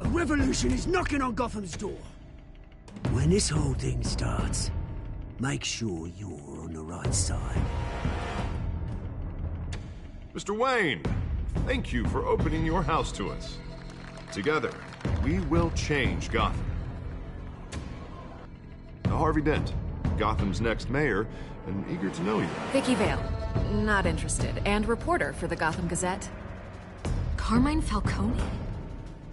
revolution is knocking on Gotham's door. When this whole thing starts, make sure you're on the right side. Mr. Wayne, thank you for opening your house to us. Together, we will change Gotham. Now, Harvey Dent, Gotham's next mayor, and eager to know you. Vicky Vale, not interested, and reporter for the Gotham Gazette. Carmine Falcone?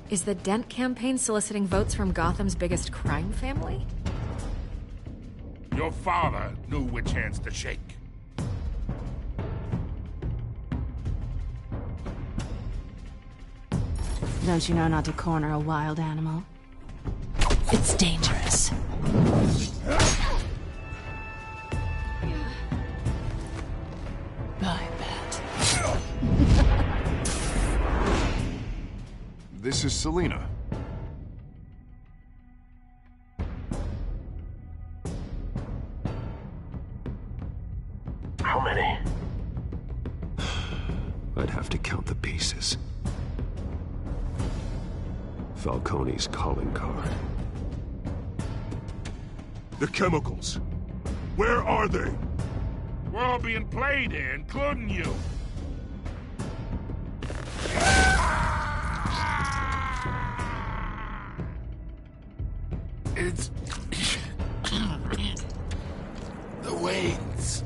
Is the Dent campaign soliciting votes from Gotham's biggest crime family? Your father knew which hands to shake. Don't you know not to corner a wild animal? It's dangerous. I bet. This is Selina. How many? I'd have to count the pieces. Falcone's calling card. The chemicals. Where are they? We're all being played here, including you. It's... the Waynes.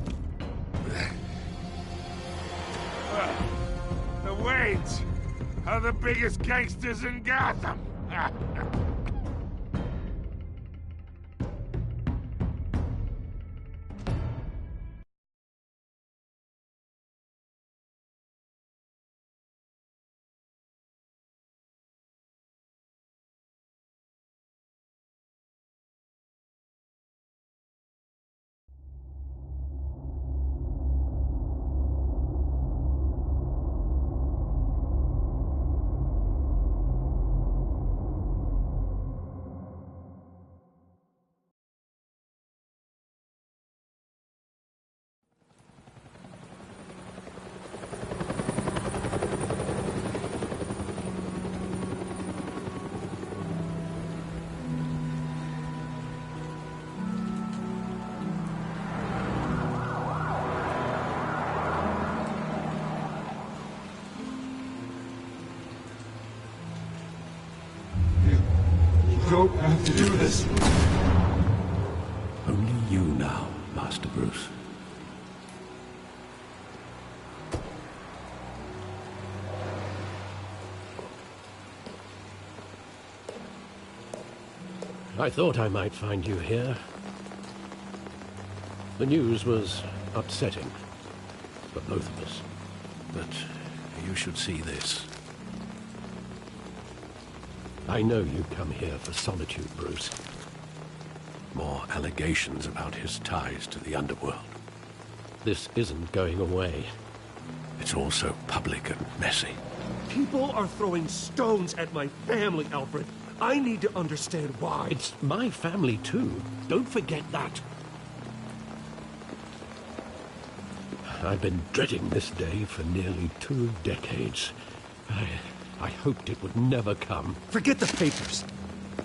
The Waynes are the biggest gangsters in Gotham. Don't have to do this. Only you now, Master Bruce. I thought I might find you here. The news was upsetting for both of us. But you should see this. I know you come here for solitude, Bruce. More allegations about his ties to the underworld. This isn't going away. It's also public and messy. People are throwing stones at my family, Alfred. I need to understand why. It's my family, too. Don't forget that. I've been dreading this day for nearly 2 decades. I hoped it would never come. Forget the papers.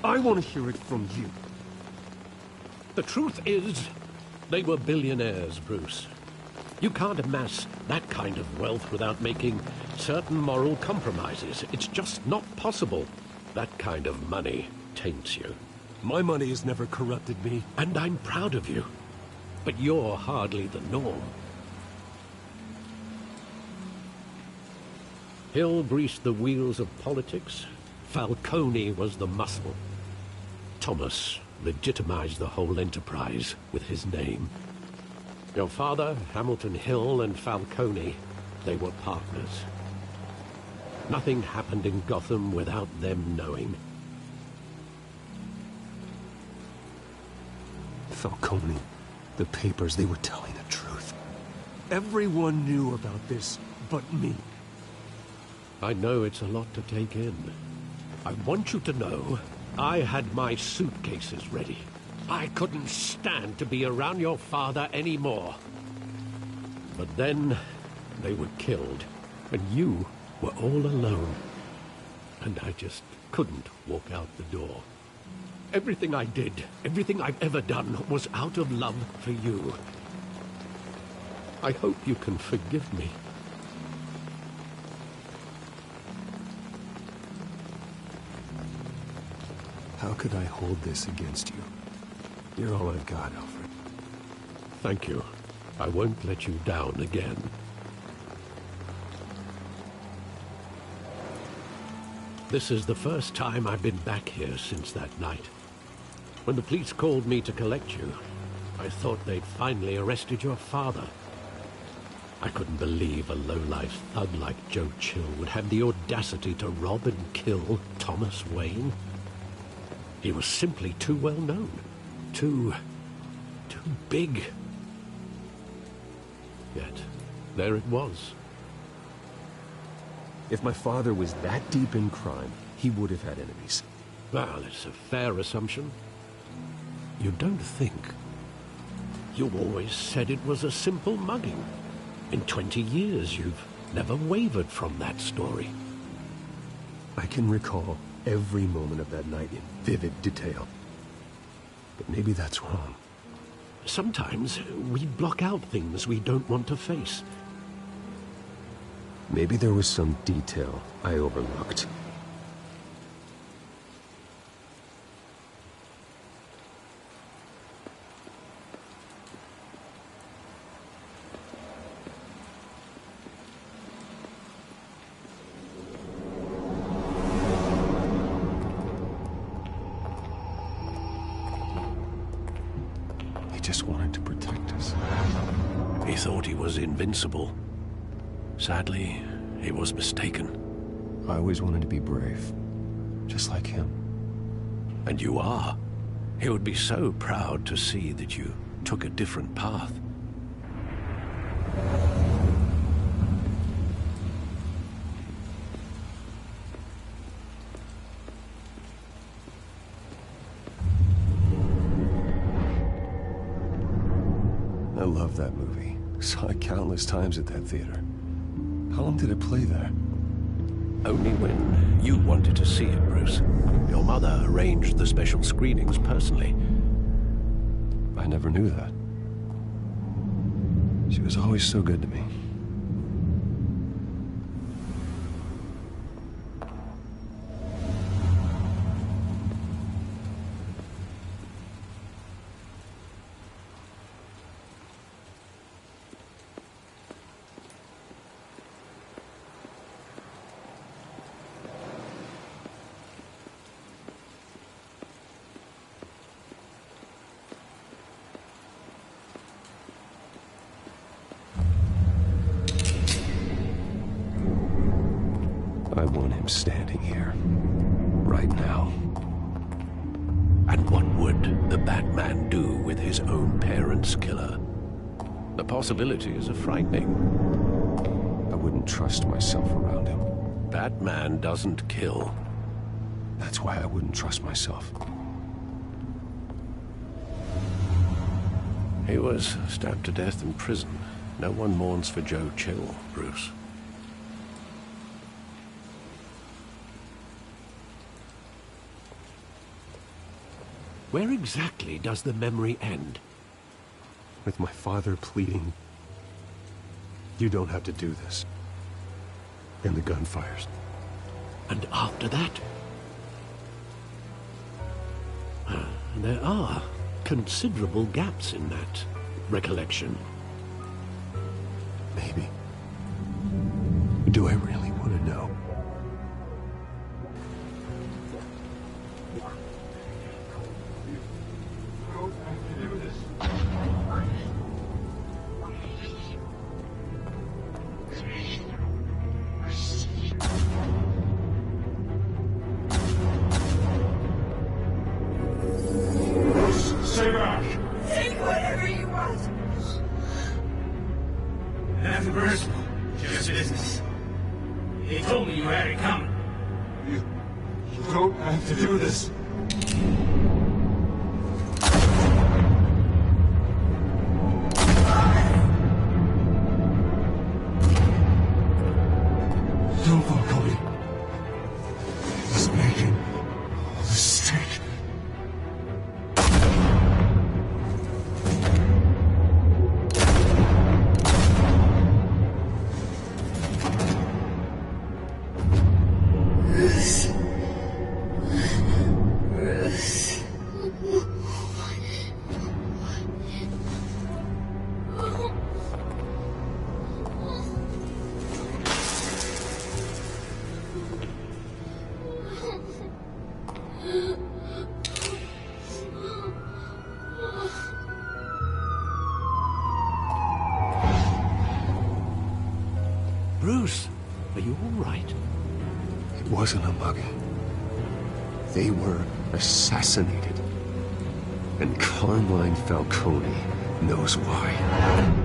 I want to hear it from you. The truth is, they were billionaires, Bruce. You can't amass that kind of wealth without making certain moral compromises. It's just not possible. That kind of money taints you. My money has never corrupted me. And I'm proud of you. But you're hardly the norm. Hill greased the wheels of politics. Falcone was the muscle. Thomas legitimized the whole enterprise with his name. Your father, Hamilton Hill, and Falcone, they were partners. Nothing happened in Gotham without them knowing. Falcone, the papers, they were telling the truth. Everyone knew about this but me. I know it's a lot to take in. I want you to know I had my suitcases ready. I couldn't stand to be around your father anymore. But then they were killed, and you were all alone. And I just couldn't walk out the door. Everything I did, everything I've ever done, was out of love for you. I hope you can forgive me. How could I hold this against you? You're all I've got, Alfred. Thank you. I won't let you down again. This is the first time I've been back here since that night. When the police called me to collect you, I thought they'd finally arrested your father. I couldn't believe a low-life thug like Joe Chill would have the audacity to rob and kill Thomas Wayne. He was simply too well known. Too big. Yet, there it was. If my father was that deep in crime, he would have had enemies. Well, it's a fair assumption. You don't think? You always said it was a simple mugging. In 20 years, you've never wavered from that story. I can recall every moment of that night in vivid detail. But maybe that's wrong. Sometimes we block out things we don't want to face. Maybe there was some detail I overlooked. He just wanted to protect us. He thought he was invincible. Sadly, he was mistaken. I always wanted to be brave, just like him. And you are. He would be so proud to see that you took a different path. I love that movie. Saw it countless times at that theater. How long did it play there? Only when you wanted to see it, Bruce. Your mother arranged the special screenings personally. I never knew that. She was always so good to me. I want him standing here, right now. And what would the Batman do with his own parents' killer? The possibilities are frightening. I wouldn't trust myself around him. Batman doesn't kill. That's why I wouldn't trust myself. He was stabbed to death in prison. No one mourns for Joe Chill, Bruce. Where exactly does the memory end? With my father pleading, "You don't have to do this." And the gun fires. And after that? There are considerable gaps in that recollection. Maybe. Do I really want to know? Stay back! Take whatever you want. Nothing personal, just business. He told me you had it coming. You don't have to do this. Don't, Falcone. He's making Bruce, are you all right? It wasn't a mugging. They were assassinated. And Carmine Falcone knows why.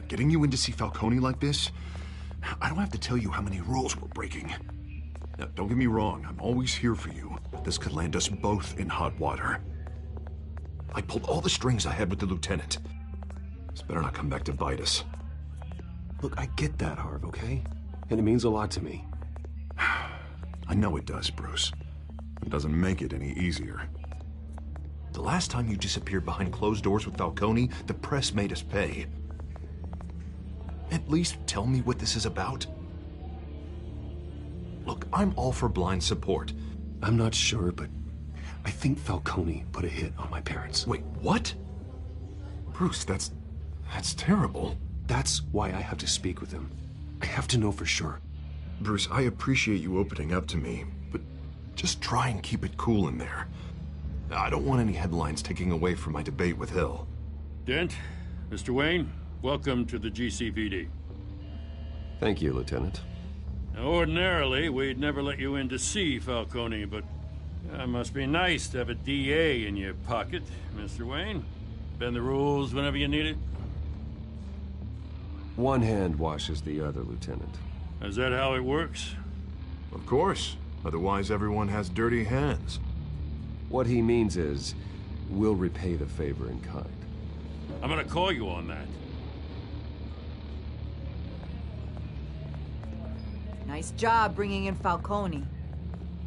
Getting you in to see Falcone like this? I don't have to tell you how many rules we're breaking. Now, don't get me wrong, I'm always here for you, but this could land us both in hot water. I pulled all the strings I had with the lieutenant. This better not come back to bite us. Look, I get that, Harv, okay? And it means a lot to me. I know it does, Bruce. It doesn't make it any easier. The last time you disappeared behind closed doors with Falcone, the press made us pay. At least tell me what this is about. Look, I'm all for blind support. I'm not sure, but I think Falcone put a hit on my parents. Wait, what? Bruce, that's terrible. That's why I have to speak with him. I have to know for sure. Bruce, I appreciate you opening up to me, but just try and keep it cool in there. I don't want any headlines taking away from my debate with Hill. Dent, Mr. Wayne, welcome to the GCPD. Thank you, Lieutenant. Now, ordinarily, we'd never let you in to see Falcone, but it must be nice to have a DA in your pocket, Mr. Wayne. Bend the rules whenever you need it. One hand washes the other, Lieutenant. Is that how it works? Of course. Otherwise, everyone has dirty hands. What he means is, we'll repay the favor in kind. I'm gonna call you on that. Nice job bringing in Falcone.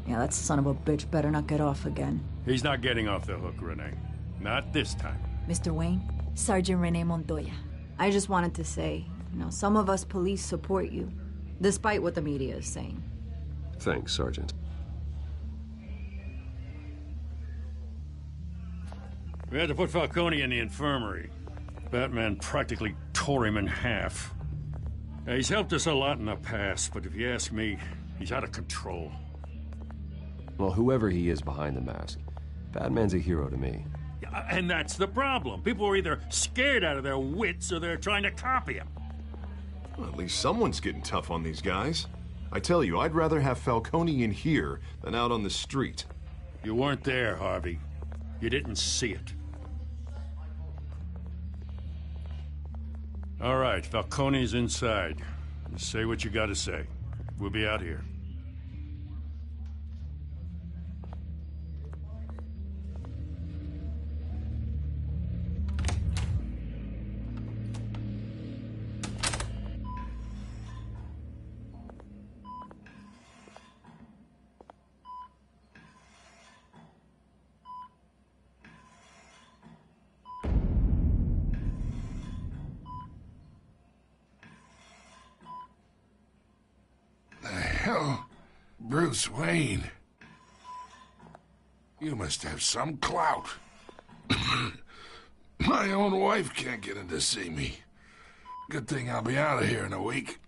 Yeah, that son of a bitch better not get off again. He's not getting off the hook, Renee. Not this time. Mr. Wayne, Sergeant Renee Montoya. I just wanted to say, some of us police support you, despite what the media is saying. Thanks, Sergeant. We had to put Falcone in the infirmary. Batman practically tore him in half. He's helped us a lot in the past, but if you ask me, he's out of control. Well, whoever he is behind the mask, Batman's a hero to me. Yeah, and that's the problem. People are either scared out of their wits or they're trying to copy him. Well, at least someone's getting tough on these guys. I tell you, I'd rather have Falcone in here than out on the street. You weren't there, Harvey. You didn't see it. All right, Falcone's inside. Just say what you gotta say. We'll be out here. Hell, Bruce Wayne. You must have some clout. My own wife can't get in to see me. Good thing I'll be out of here in a week.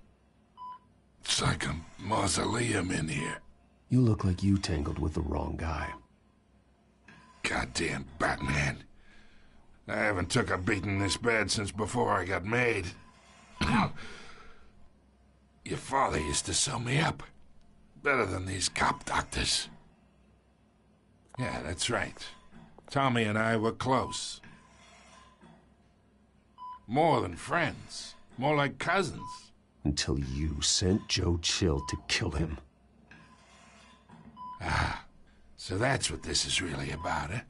It's like a mausoleum in here. You look like you tangled with the wrong guy. Goddamn Batman. I haven't took a beating this bad since before I got made. Your father used to sew me up. Better than these cop doctors. Yeah, that's right. Tommy and I were close. More than friends. More like cousins. Until you sent Joe Chill to kill him. Ah, so that's what this is really about, eh?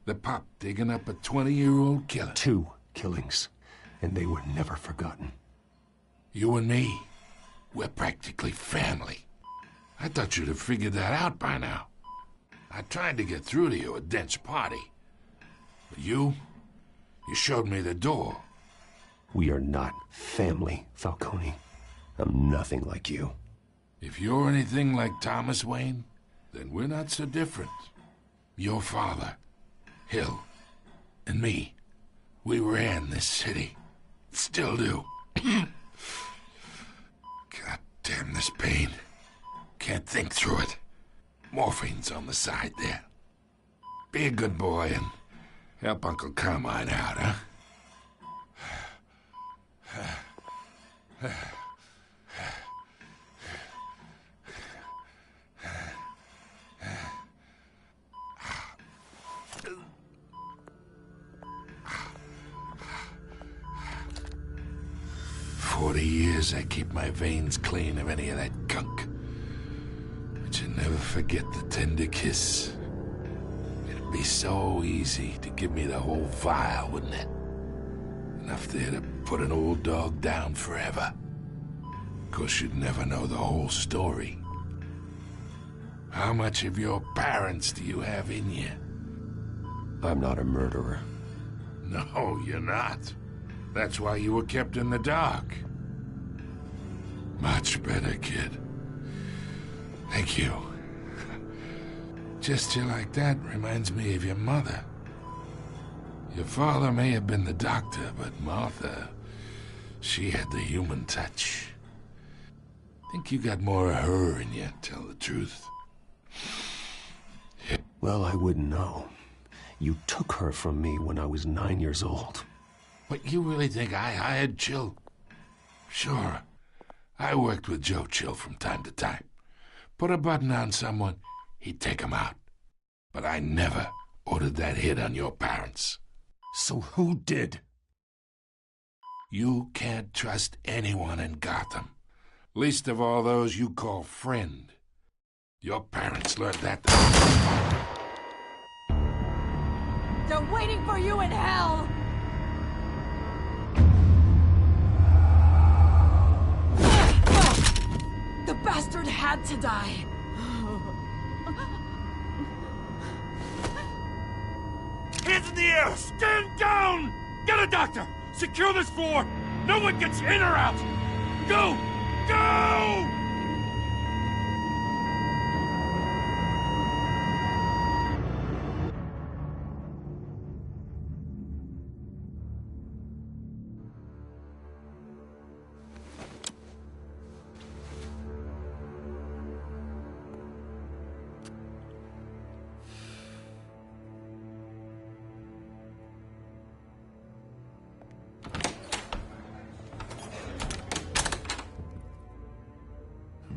The pup digging up a 20-year-old killer. 2 killings, and they were never forgotten. You and me. We're practically family. I thought you'd have figured that out by now. I tried to get through to you at Dent's party. But you showed me the door. We are not family, Falcone. I'm nothing like you. If you're anything like Thomas Wayne, then we're not so different. Your father, Hill, and me, we ran this city. Still do. God damn this pain. Can't think through it. Morphine's on the side there. Be a good boy and help Uncle Carmine out, huh? 40 years I keep my veins clean of any of that gunk. But you never forget the tender kiss. It'd be so easy to give me the whole vial, wouldn't it? Enough there to put an old dog down forever. Of course, you'd never know the whole story. How much of your parents do you have in you? I'm not a murderer. No, you're not. That's why you were kept in the dark. Much better, kid. Thank you. Gesture like that reminds me of your mother. Your father may have been the doctor, but Martha, she had the human touch. Think you got more of her in you, tell the truth. Well, I wouldn't know. You took her from me when I was 9 years old. But you really think I hired Chill? Sure. I worked with Joe Chill from time to time. Put a button on someone, he'd take him out. But I never ordered that hit on your parents. So who did? You can't trust anyone in Gotham. Least of all those you call friend. Your parents learned that. They're waiting for you in hell! The bastard had to die! Hands in the air! Stand down! Get a doctor! Secure this floor! No one gets in or out! Go! Go!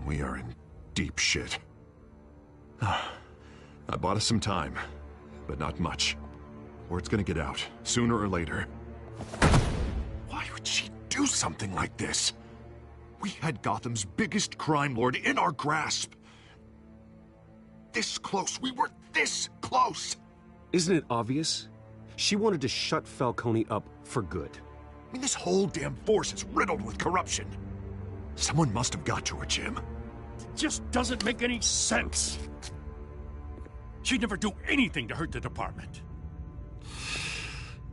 We are in deep shit. I bought us some time, but not much. Word's gonna get out, sooner or later. Why would she do something like this? We had Gotham's biggest crime lord in our grasp. This close, we were this close! Isn't it obvious? She wanted to shut Falcone up for good. I mean, this whole damn force is riddled with corruption. Someone must have got to her, Jim. Just doesn't make any sense. She'd never do anything to hurt the department.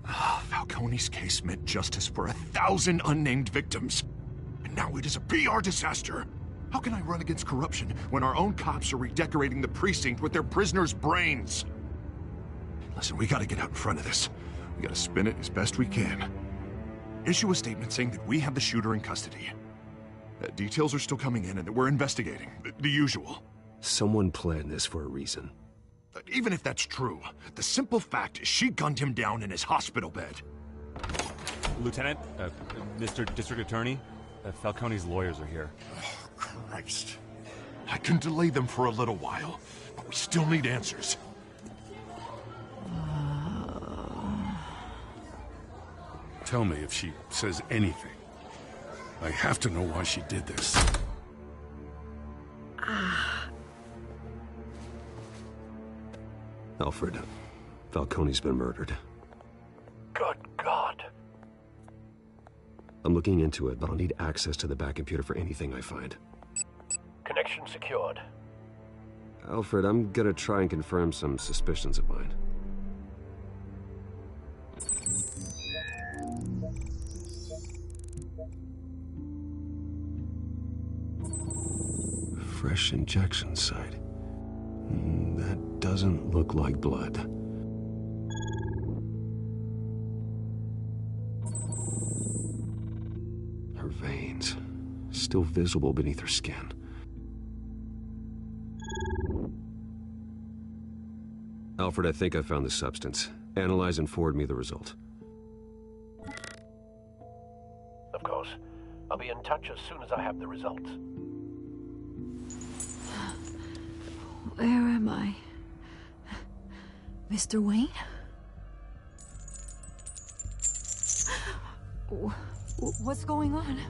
Falcone's case meant justice for 1,000 unnamed victims. And now it is a PR disaster. How can I run against corruption when our own cops are redecorating the precinct with their prisoners' brains? Listen, we gotta get out in front of this. We gotta spin it as best we can. Issue a statement saying that we have the shooter in custody. Details are still coming in and that we're investigating. The usual. Someone planned this for a reason. Even if that's true, the simple fact is she gunned him down in his hospital bed. Lieutenant, Mr. District Attorney, Falcone's lawyers are here. Oh, Christ. I can delay them for a little while, but we still need answers. Tell me if she says anything. I have to know why she did this. Alfred, Falcone's been murdered. Good God. I'm looking into it, but I'll need access to the back computer for anything I find. Connection secured. Alfred, I'm gonna try and confirm some suspicions of mine. Fresh injection site. That doesn't look like blood. Her veins, still visible beneath her skin. Alfred, I think I found the substance. Analyze and forward me the result. Of course. I'll be in touch as soon as I have the results. Where am I? Mr. Wayne? What's going on?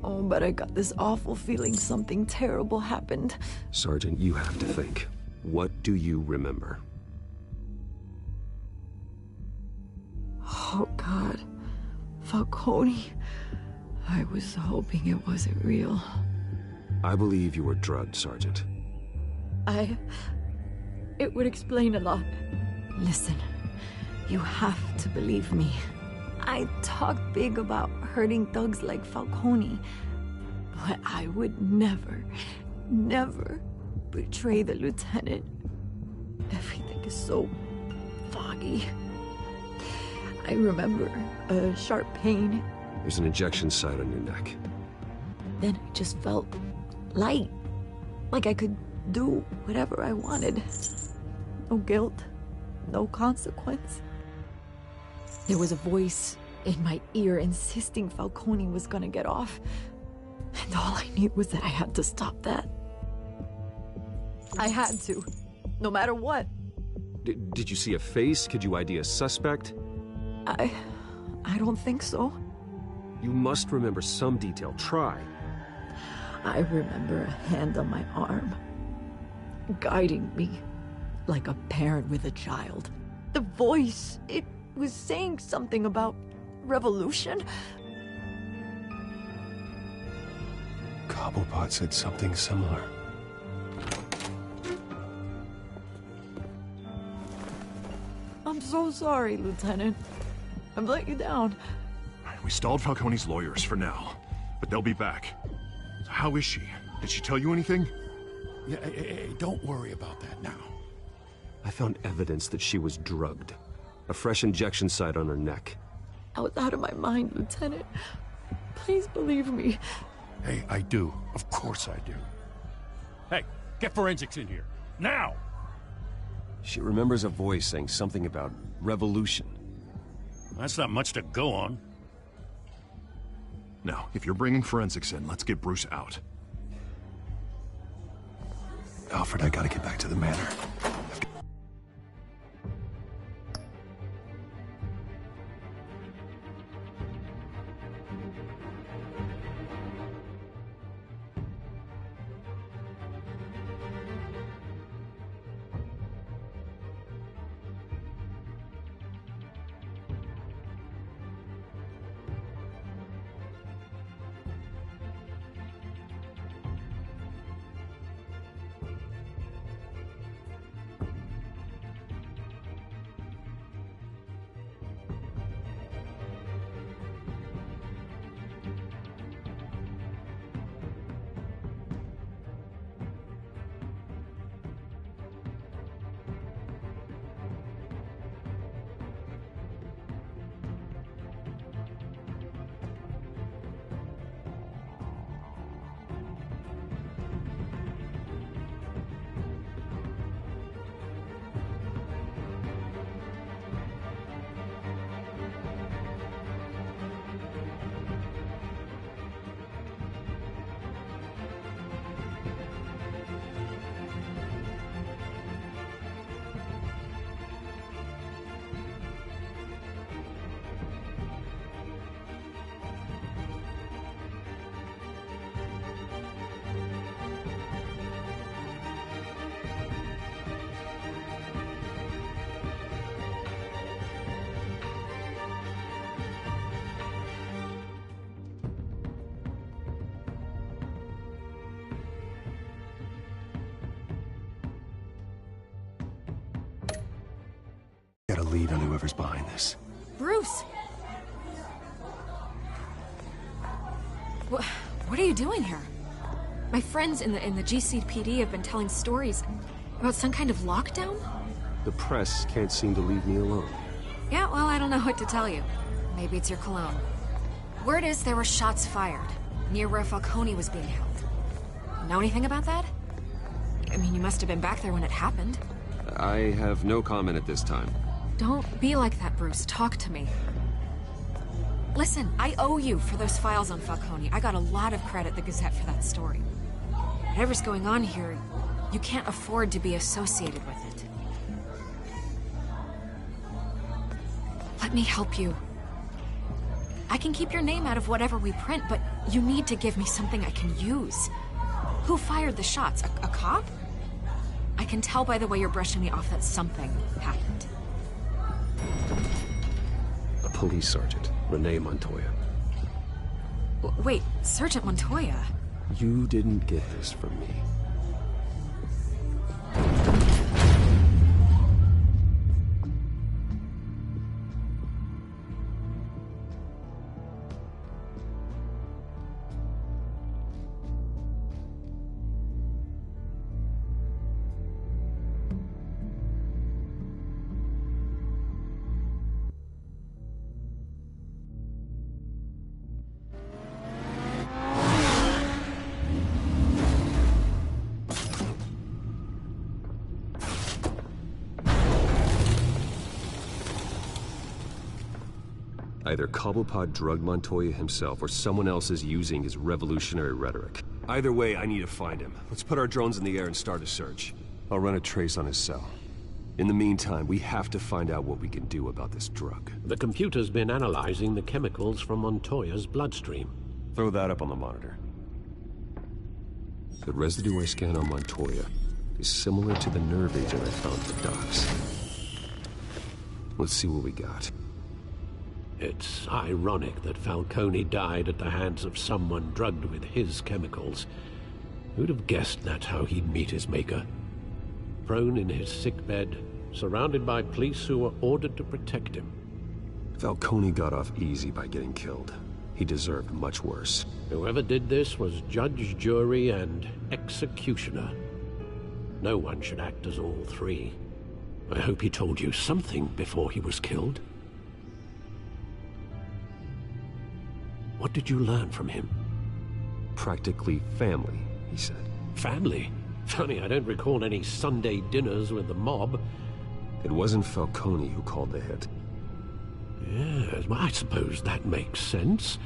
Oh, but I got this awful feeling something terrible happened. Sergeant, you have to think. What do you remember? Oh, God. Falcone. I was hoping it wasn't real. I believe you were drugged, Sergeant. It would explain a lot. Listen, you have to believe me. I talk big about hurting thugs like Falcone, but I would never, never betray the lieutenant. Everything is so foggy. I remember a sharp pain. There's an injection site on your neck. Then I just felt light, like I could do whatever I wanted. No guilt, no consequence. There was a voice in my ear insisting Falcone was gonna get off. And all I knew was that I had to stop that. I had to, no matter what. Did you see a face? Could you ID a suspect? I don't think so. You must remember some detail. Try. I remember a hand on my arm, guiding me like a parent with a child. The voice, it was saying something about revolution. Cobblepot said something similar. I'm so sorry, Lieutenant. I've let you down. We stalled Falcone's lawyers for now, but they'll be back. How is she? Did she tell you anything? Yeah, hey, don't worry about that now. I found evidence that she was drugged. A fresh injection site on her neck. I was out of my mind, Lieutenant. Please believe me. Hey, I do. Of course I do. Hey, get forensics in here. Now! She remembers a voice saying something about revolution. That's not much to go on. Now, if you're bringing forensics in, let's get Bruce out. Alfred, I gotta get back to the manor. lead on whoever's behind this. Bruce! What are you doing here? My friends in the GCPD have been telling stories about some kind of lockdown? The press can't seem to leave me alone. Yeah, well, I don't know what to tell you. Maybe it's your cologne. Word is there were shots fired near where Falcone was being held. Know anything about that? I mean, you must have been back there when it happened. I have no comment at this time. Don't be like that, Bruce. Talk to me. Listen, I owe you for those files on Falcone. I got a lot of credit at the Gazette for that story. Whatever's going on here, you can't afford to be associated with it. Let me help you. I can keep your name out of whatever we print, but you need to give me something I can use. Who fired the shots? A cop? I can tell by the way you're brushing me off that something happened. A police sergeant, Renee Montoya. Wait, Sergeant Montoya? You didn't get this from me. Either Cobblepot drugged Montoya himself, or someone else is using his revolutionary rhetoric. Either way, I need to find him. Let's put our drones in the air and start a search. I'll run a trace on his cell. In the meantime, we have to find out what we can do about this drug. The computer's been analyzing the chemicals from Montoya's bloodstream. Throw that up on the monitor. The residue I scan on Montoya is similar to the nerve agent I found at the docks. Let's see what we got. It's ironic that Falcone died at the hands of someone drugged with his chemicals. Who'd have guessed that's how he'd meet his maker? Prone in his sickbed, surrounded by police who were ordered to protect him. Falcone got off easy by getting killed. He deserved much worse. Whoever did this was judge, jury, and executioner. No one should act as all three. I hope he told you something before he was killed. What did you learn from him? Practically family, he said. Family? Funny, I don't recall any Sunday dinners with the mob. It wasn't Falcone who called the hit. Yes, well, I suppose that makes sense.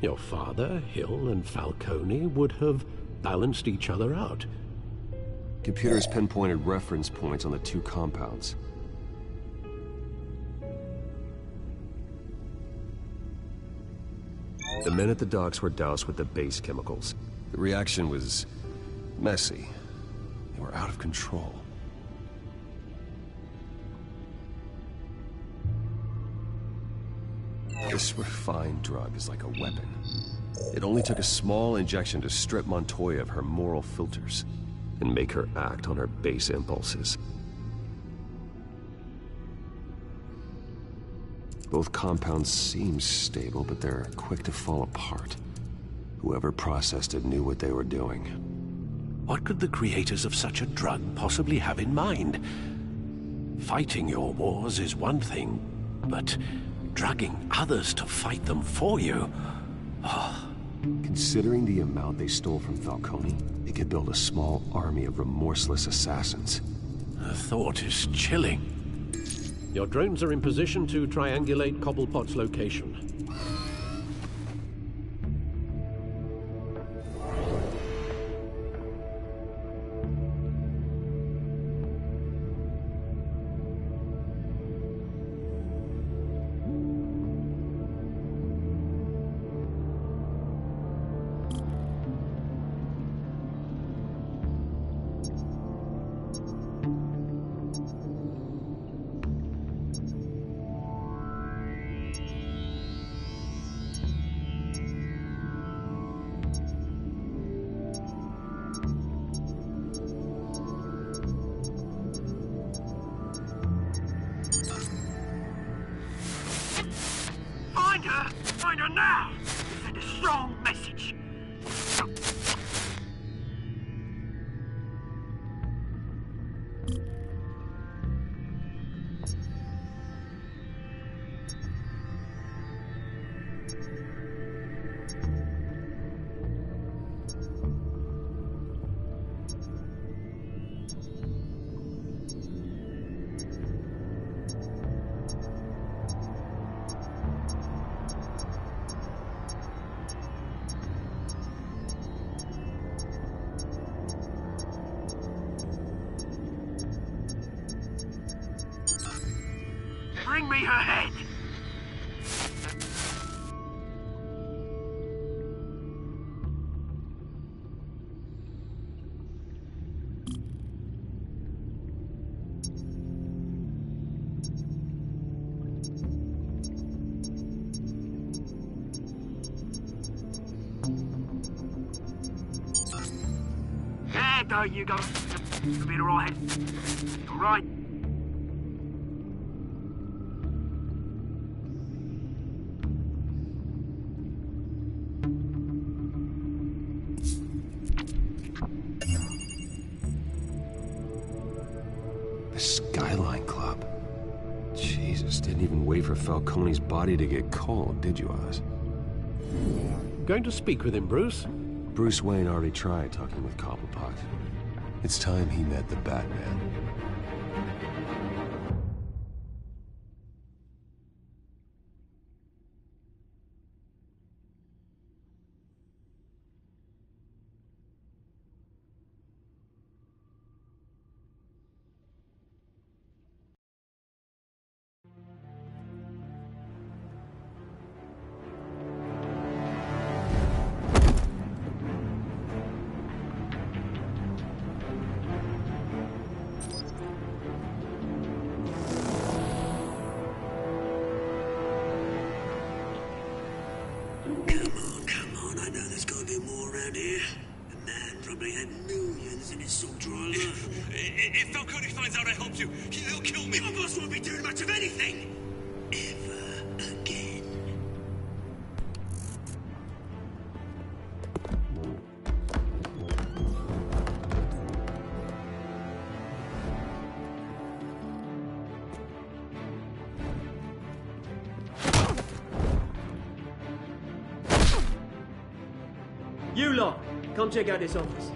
Your father, Hill, and Falcone would have balanced each other out. Computers pinpointed reference points on the two compounds. The men at the docks were doused with the base chemicals. The reaction was messy. They were out of control. This refined drug is like a weapon. It only took a small injection to strip Montoya of her moral filters and make her act on her base impulses. Both compounds seem stable, but they're quick to fall apart. Whoever processed it knew what they were doing. What could the creators of such a drug possibly have in mind? Fighting your wars is one thing, but drugging others to fight them for you? Oh. Considering the amount they stole from Falcone, they could build a small army of remorseless assassins. The thought is chilling. Your drones are in position to triangulate Cobblepot's location. wrong message. Bring me her head! There you go. You'll be all right. All right. The Skyline Club. Jesus, didn't even wait for Falcone's body to get cold, did you, Oz? Going to speak with him, Bruce? Bruce Wayne already tried talking with Cobblepot. It's time he met the Batman. If Falcone finds out I helped you, he'll kill me. Your boss won't be doing much of anything. Ever again. You lot, come check out this office.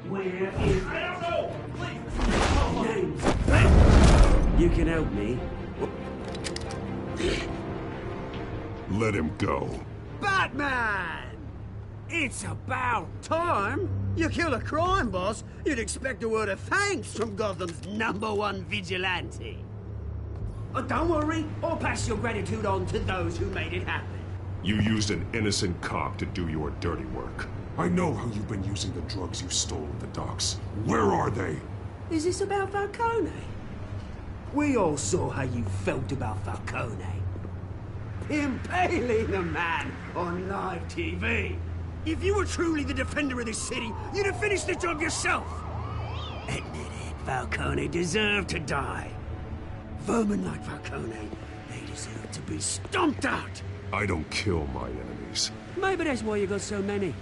Where is... I don't know! Please! You can help me. Let him go. Batman! It's about time. You kill a crime boss, you'd expect a word of thanks from Gotham's #1 vigilante. Oh, don't worry, I'll pass your gratitude on to those who made it happen. You used an innocent cop to do your dirty work. I know how you've been using the drugs you stole at the docks. Where are they? Is this about Falcone? We all saw how you felt about Falcone. Impaling a man on live TV. If you were truly the defender of this city, you'd have finished the job yourself. Admit it, Falcone deserved to die. Vermin like Falcone, they deserve to be stomped out. I don't kill my enemies. Maybe that's why you got so many.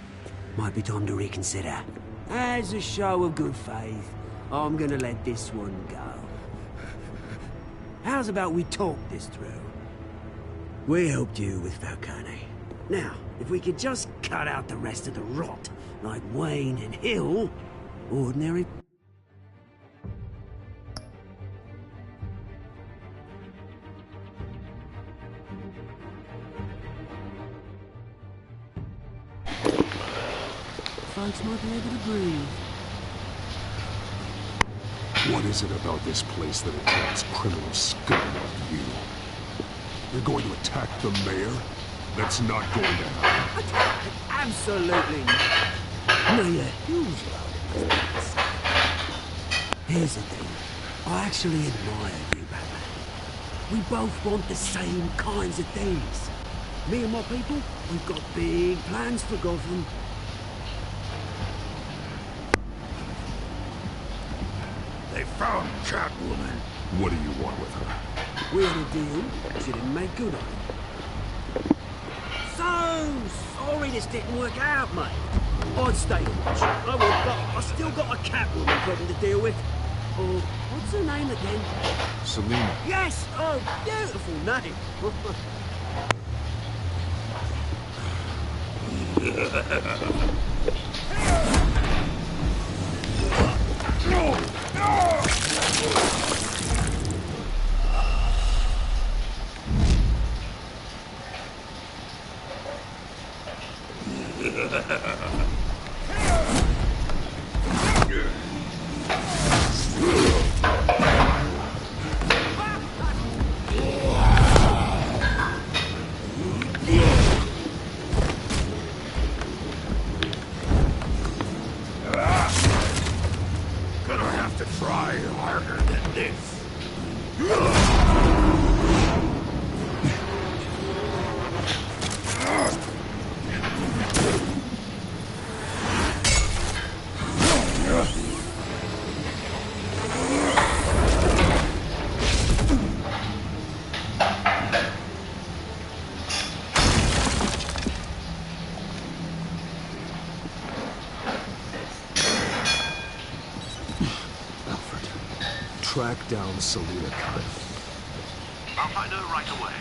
Might be time to reconsider. As a show of good faith, I'm gonna let this one go. How's about we talk this through? We helped you with Falcone. Now, if we could just cut out the rest of the rot, like Wayne and Hill, ordinary... folks might be able to breathe. What is it about this place that attracts criminal scum like you? You're going to attack the mayor? That's not going to happen. Attack? Absolutely not. Mayor Hill's role. Here's the thing. I actually admire you, Batman. We both want the same kinds of things. Me and my people, we've got big plans for Gotham. They found Catwoman. What do you want with her? Where's the deal? She didn't make good on it. So sorry this didn't work out, mate. I'd stay to watch. I would, but I still got a Catwoman problem to deal with. Oh, what's her name again? Selina. Yes! Oh, beautiful name. Gonna have to try harder than this. Track down Selina Khan. I'll find her right away.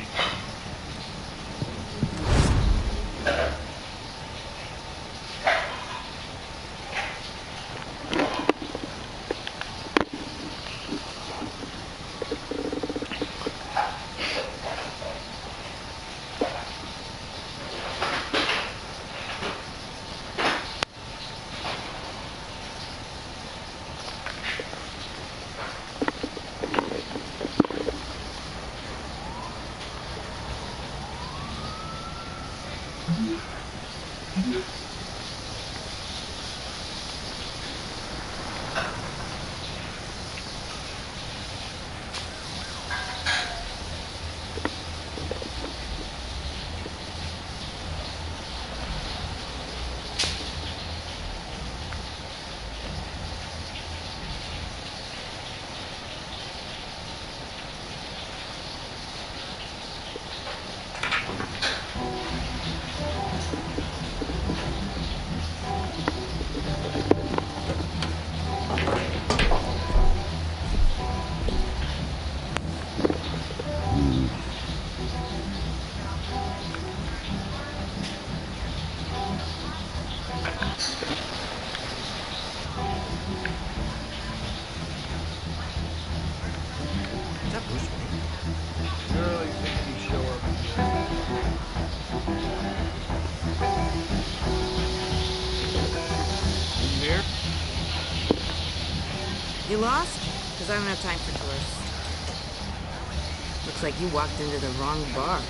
You lost? Because I don't have time for tourists. Looks like you walked into the wrong bar.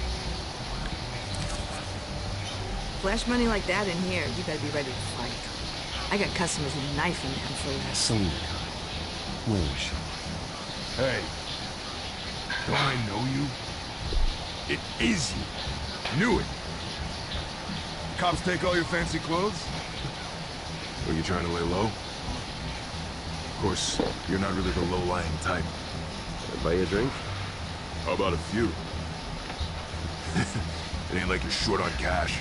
Flash money like that in here, you better be ready to fight. I got customers with a knife in them for less. Selina Khan. Where is she? Hey, don't I know you? It is you. Knew it. Cops take all your fancy clothes? Were you trying to lay low? Of course, you're not really the low-lying type. Can I buy you a drink? How about a few? It ain't like you're short on cash.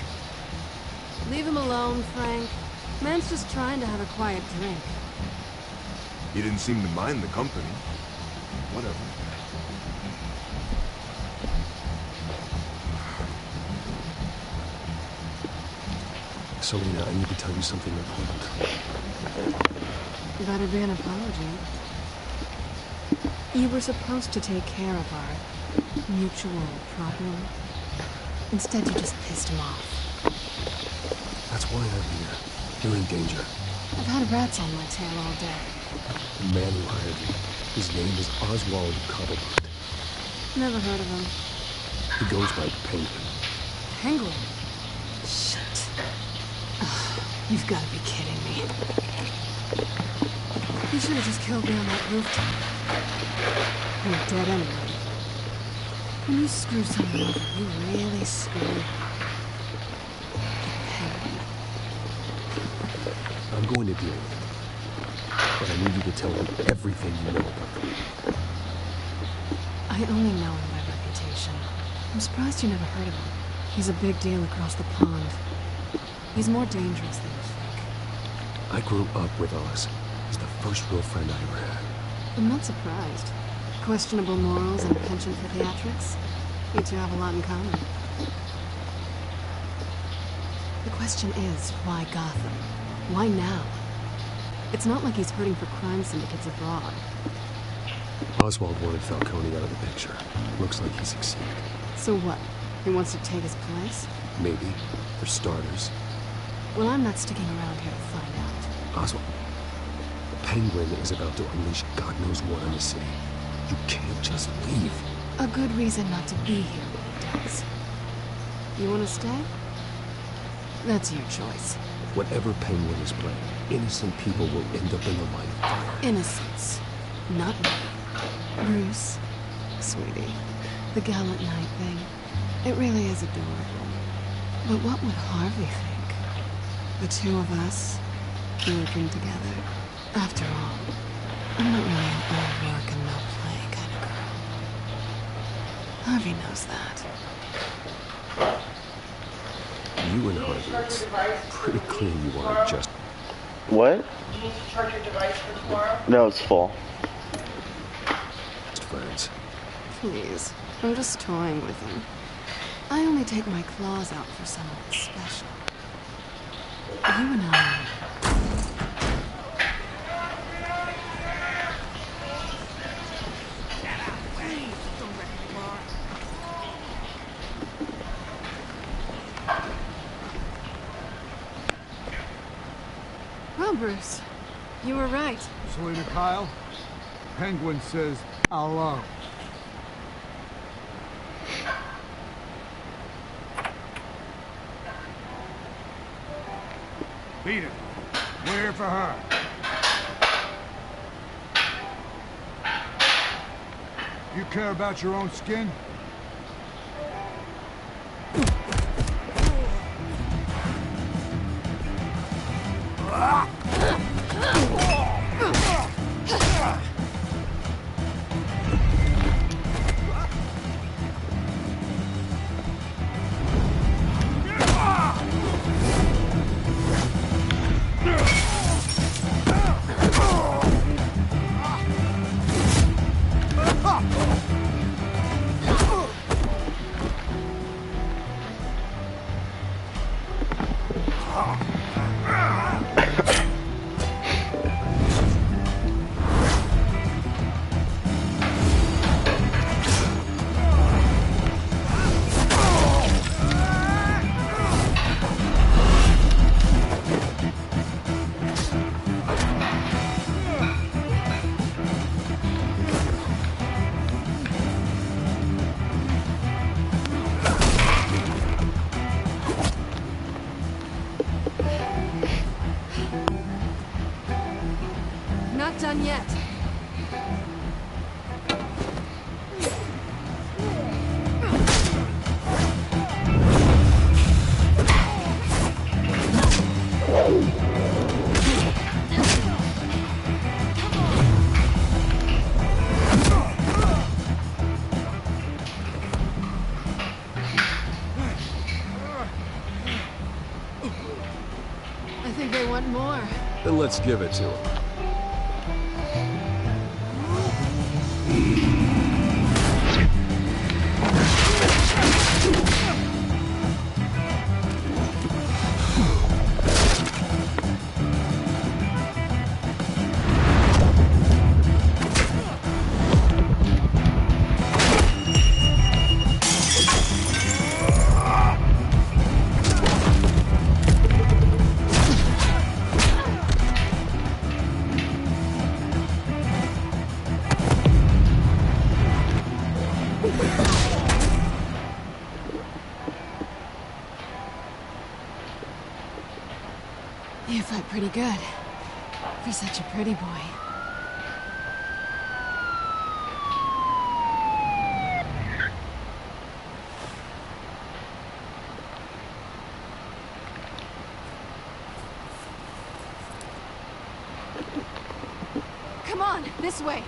Leave him alone, Frank. Man's just trying to have a quiet drink. He didn't seem to mind the company. Whatever. Selina, I need to tell you something important. Better be an apology. You were supposed to take care of our mutual problem. Instead, you just pissed him off. That's why I'm here. You're in danger. I've had rats on my tail all day. The man who hired you, his name is Oswald Cobblepot. Never heard of him. He goes by Penguin. Penguin? Shit. Ugh, you've got to be kidding me. You should have just killed me on that rooftop. You're dead anyway. When you screw someone over, you really screw. Penguin. I'm going to deal with it. But I need you to tell me everything you know about them. I I only know him by reputation. I'm surprised you never heard of him. He's a big deal across the pond. He's more dangerous than you think. I grew up with Oz. He's the first real friend I ever had. I'm not surprised. Questionable morals and a penchant for theatrics? You two have a lot in common. The question is, why Gotham? Why now? It's not like he's hurting for crime syndicates abroad. Oswald wanted Falcone out of the picture. Looks like he succeeded. So what? He wants to take his place? Maybe. For starters. Well, I'm not sticking around here to find out. Oswald, the Penguin is about to unleash God knows what on the city. You can't just leave. A good reason not to be here when he does. You want to stay? That's your choice. Whatever Penguin is playing, innocent people will end up in the line of fire. Innocence. Not me. Bruce, sweetie, the gallant knight thing, it really is adorable. But what would Harvey think? The two of us, working together. After all, I'm not really an all work and no play kind of girl. Harvey knows that. You and Harvey, it's pretty clear you aren't just... What? Do you need to charge your device for tomorrow? No, it's full. friends. Please, I'm just toying with him. I only take my claws out for someone special. You and I... Well, Bruce, you were right. Selena Kyle, Penguin says hello. Beat it. We're here for her. You care about your own skin? Not done yet. I think they want more. Then let's give it to them. You fight pretty good. For such a pretty boy. Come on, this way.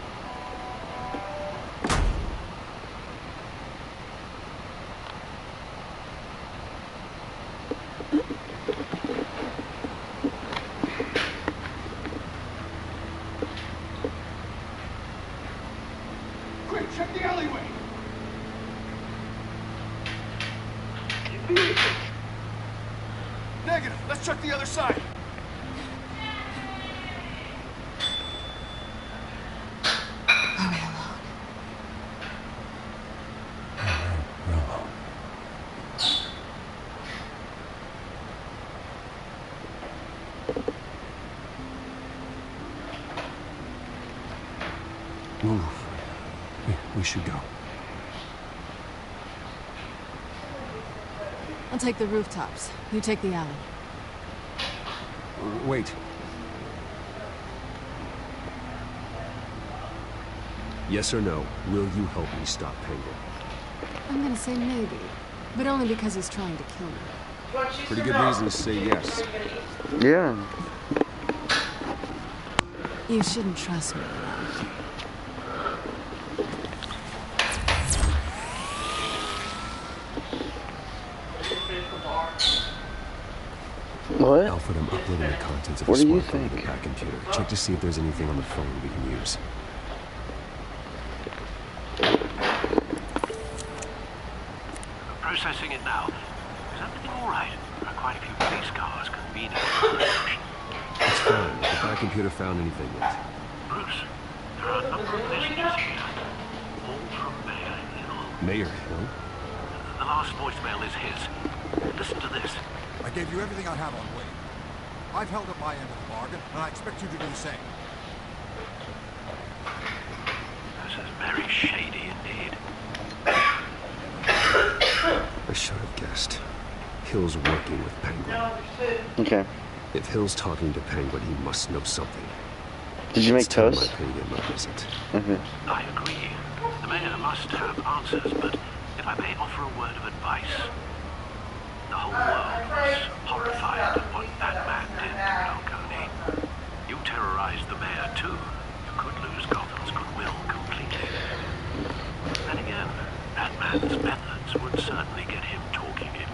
Negative. Let's check the other side. Move. We should go. I'll take the rooftops. You take the alley. Wait. Yes or no, will you help me stop Penguin? I'm gonna say maybe, but only because he's trying to kill me. Pretty good reason to say yes. Yeah. You shouldn't trust me, though. What? Alfred, I'm uploading the contents of What the do you smartphone to think? the back computer. Check to see if there's anything on the phone we can use. Processing it now. Is everything all right? There are quite a few police cars convening. It's fine. The back computer found anything yet. Bruce, there are a number of messages here. All from Mayor Hill. Mayor Hill? The last voicemail is his. Listen to this. I gave you everything I have on Wade. I've held up my end of the bargain, and I expect you to do the same. This is very shady indeed. I should have guessed. Hill's working with Penguin. Okay. If Hill's talking to Penguin, he must know something. Did you make It's time toast? I paid him a visit. I agree. The mayor must have answers, but if I may offer a word of advice. The whole world was horrified at what that man did to Falcone. You terrorized the mayor too. You could lose Gotham's goodwill completely. Then again, that man's methods would certainly get him talking in.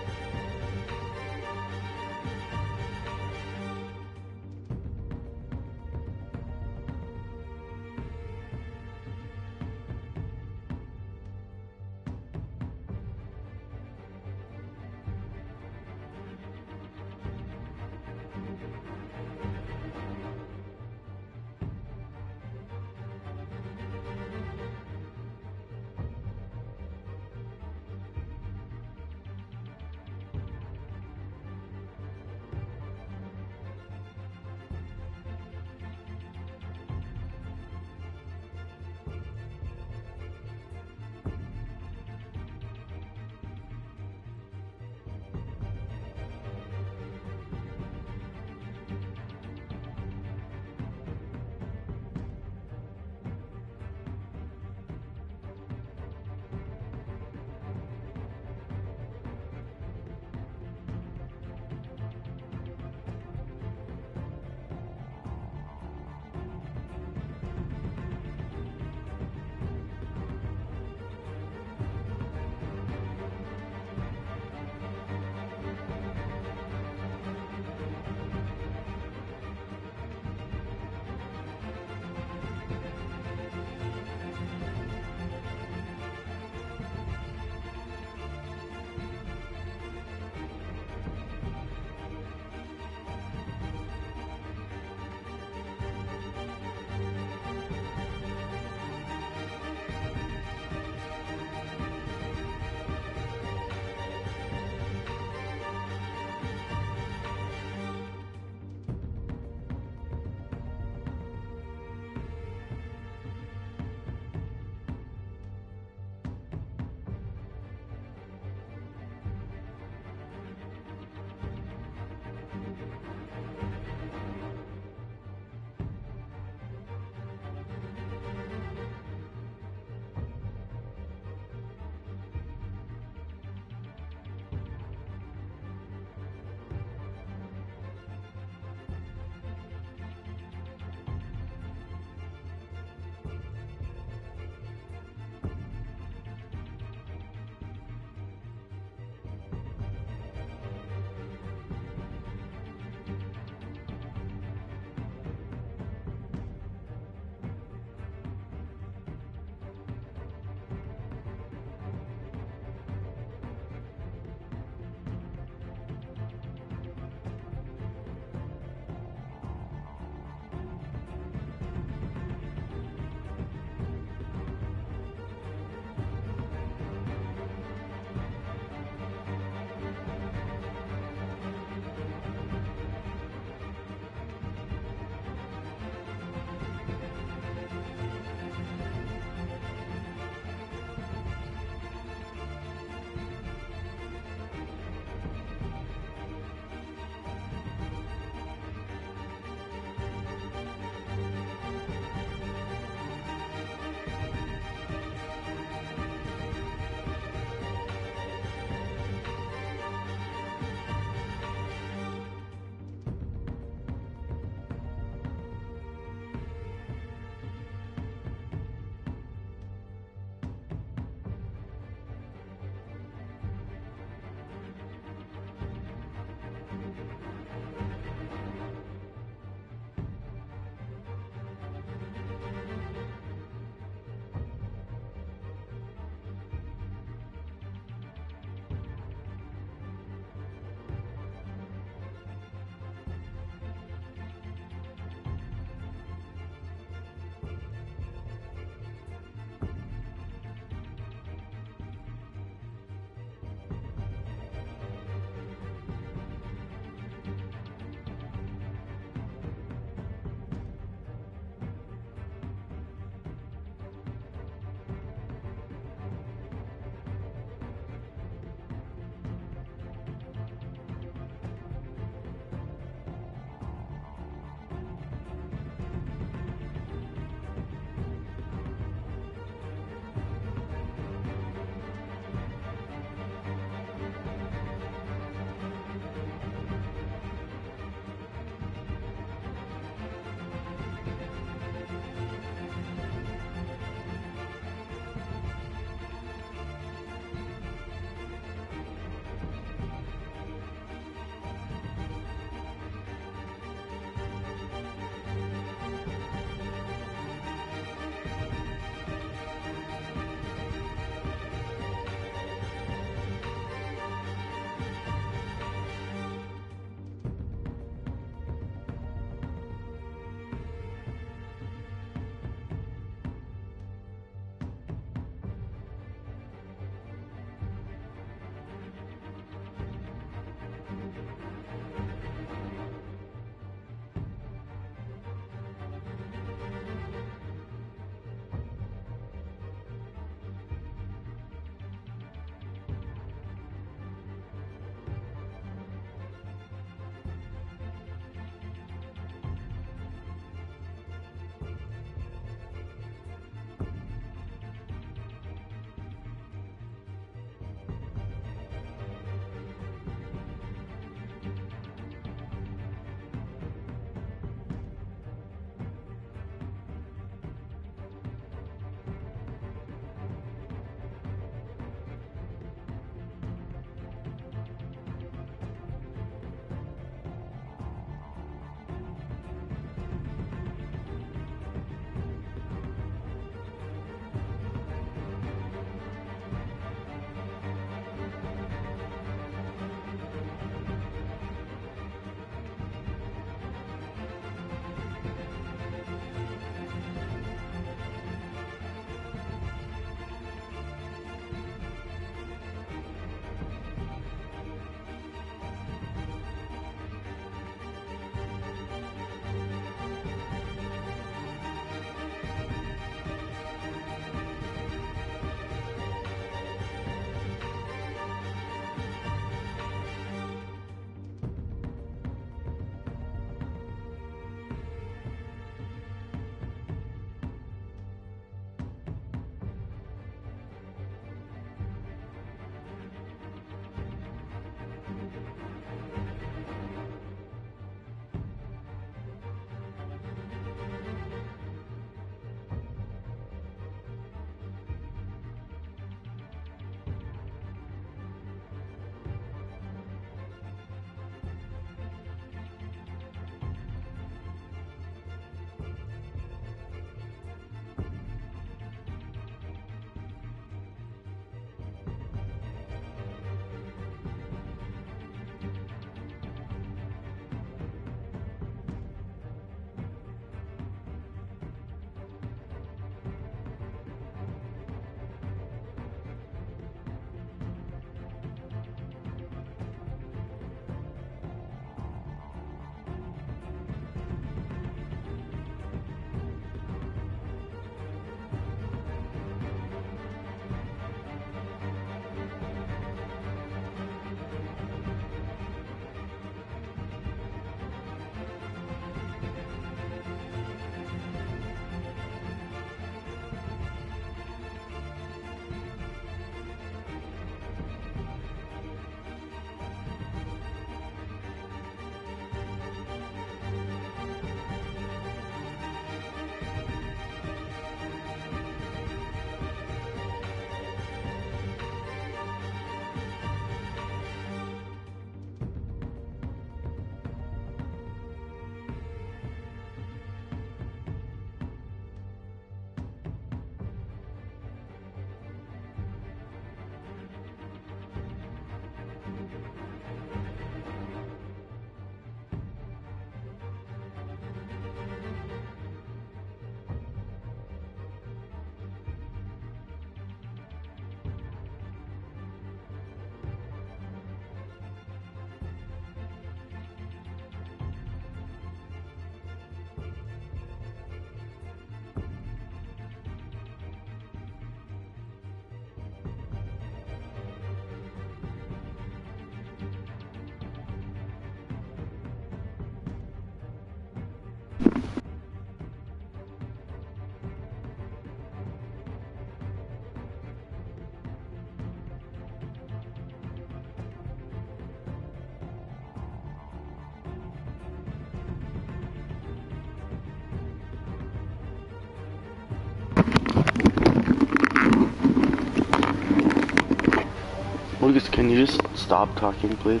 Lucas, can you just stop talking, please?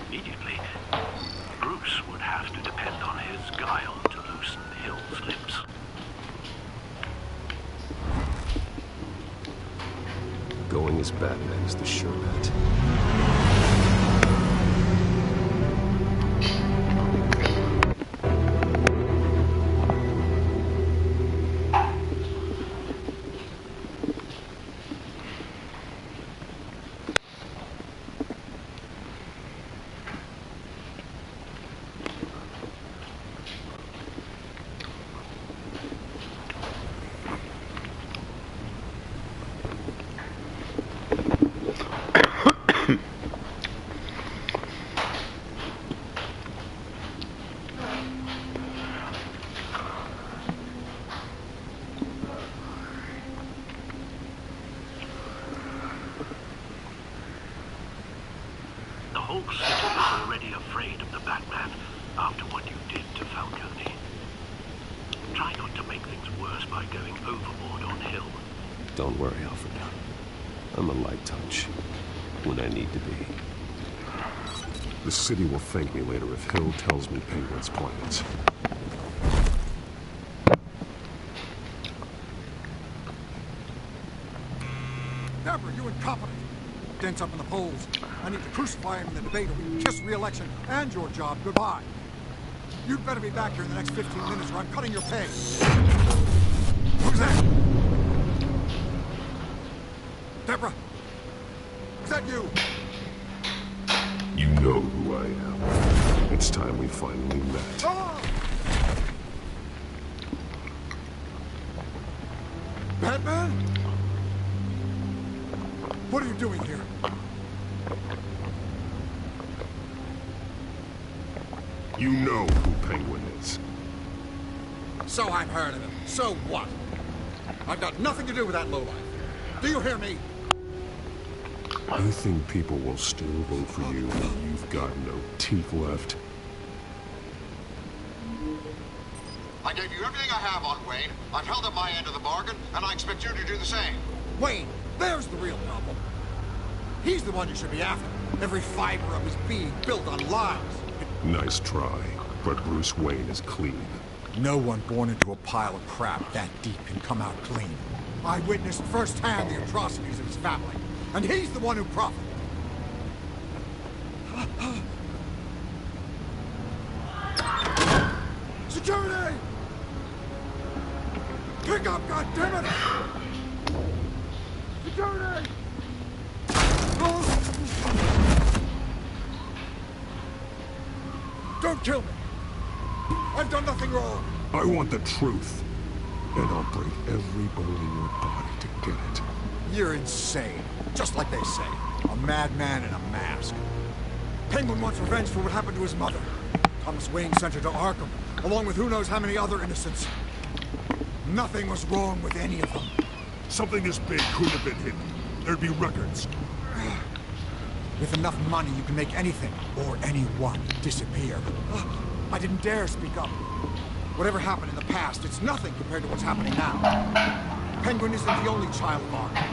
Immediately, Bruce would have to depend on his guile to loosen Hill's lips. Going as Batman is the sure bet. The whole city is already afraid of the Batman after what you did to Falcone. Try not to make things worse by going overboard on Hill. Don't worry, Alfred. I'm a light touch when I need to be. The city will thank me later if Hill tells me Penguin's plans. Deborah, you incompetent! Dents up in the polls. I need to crucify him in the debate or we can kiss re-election and your job goodbye. You'd better be back here in the next 15 minutes or I'm cutting your pay. Who's that? Deborah? Is that you? You know who I am. It's time we finally met. Ah! Batman? What are you doing here? You know who Penguin is. So I've heard of him. So what? I've got nothing to do with that lowlife. Do you hear me? I think people will still vote for you when you've got no teeth left. I gave you everything I have on Wayne. I've held up my end of the bargain, and I expect you to do the same. Wayne, there's the real problem. He's the one you should be after. Every fiber of his being built on lies. Nice try, but Bruce Wayne is clean. No one born into a pile of crap that deep can come out clean. I witnessed firsthand the atrocities of his family, and he's the one who profited. Security! Pick up, goddammit! Security! Don't kill me! I've done nothing wrong! I want the truth, and I'll break every bone in your body to get it. You're insane. Just like they say. A madman in a mask. Penguin wants revenge for what happened to his mother. Thomas Wayne sent her to Arkham, along with who knows how many other innocents. Nothing was wrong with any of them. Something this big could have been hidden. There'd be records. With enough money, you can make anything, or anyone, disappear. I didn't dare speak up. Whatever happened in the past, it's nothing compared to what's happening now. Penguin isn't the only child of Arkham.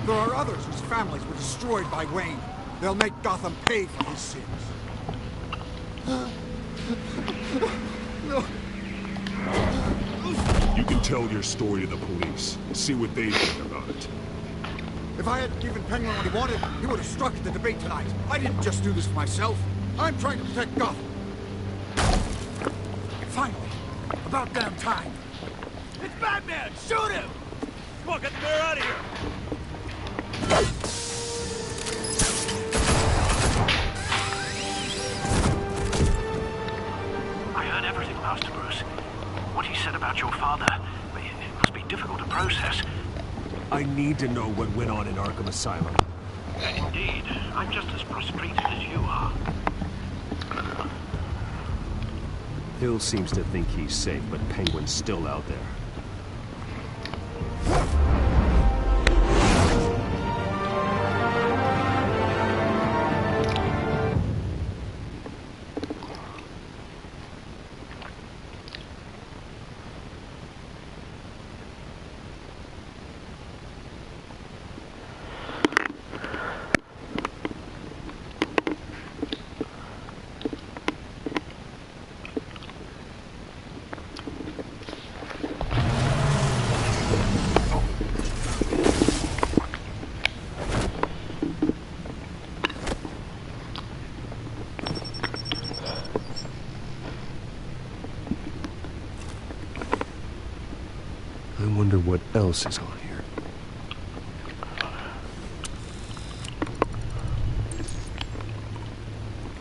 There are others whose families were destroyed by Wayne. They'll make Gotham pay for his sins. No. You can tell your story to the police. See what they think about it. If I had given Penguin what he wanted, he would have struck at the debate tonight. I didn't just do this for myself. I'm trying to protect Gotham. Finally. About damn time. It's Batman! Shoot him! Come on, get the mayor out of here! I heard everything, Master Bruce. What he said about your father, it must be difficult to process. I need to know what went on in Arkham Asylum. Indeed. I'm just as frustrated as you are. Hill seems to think he's safe, but Penguin's still out there. else is on here?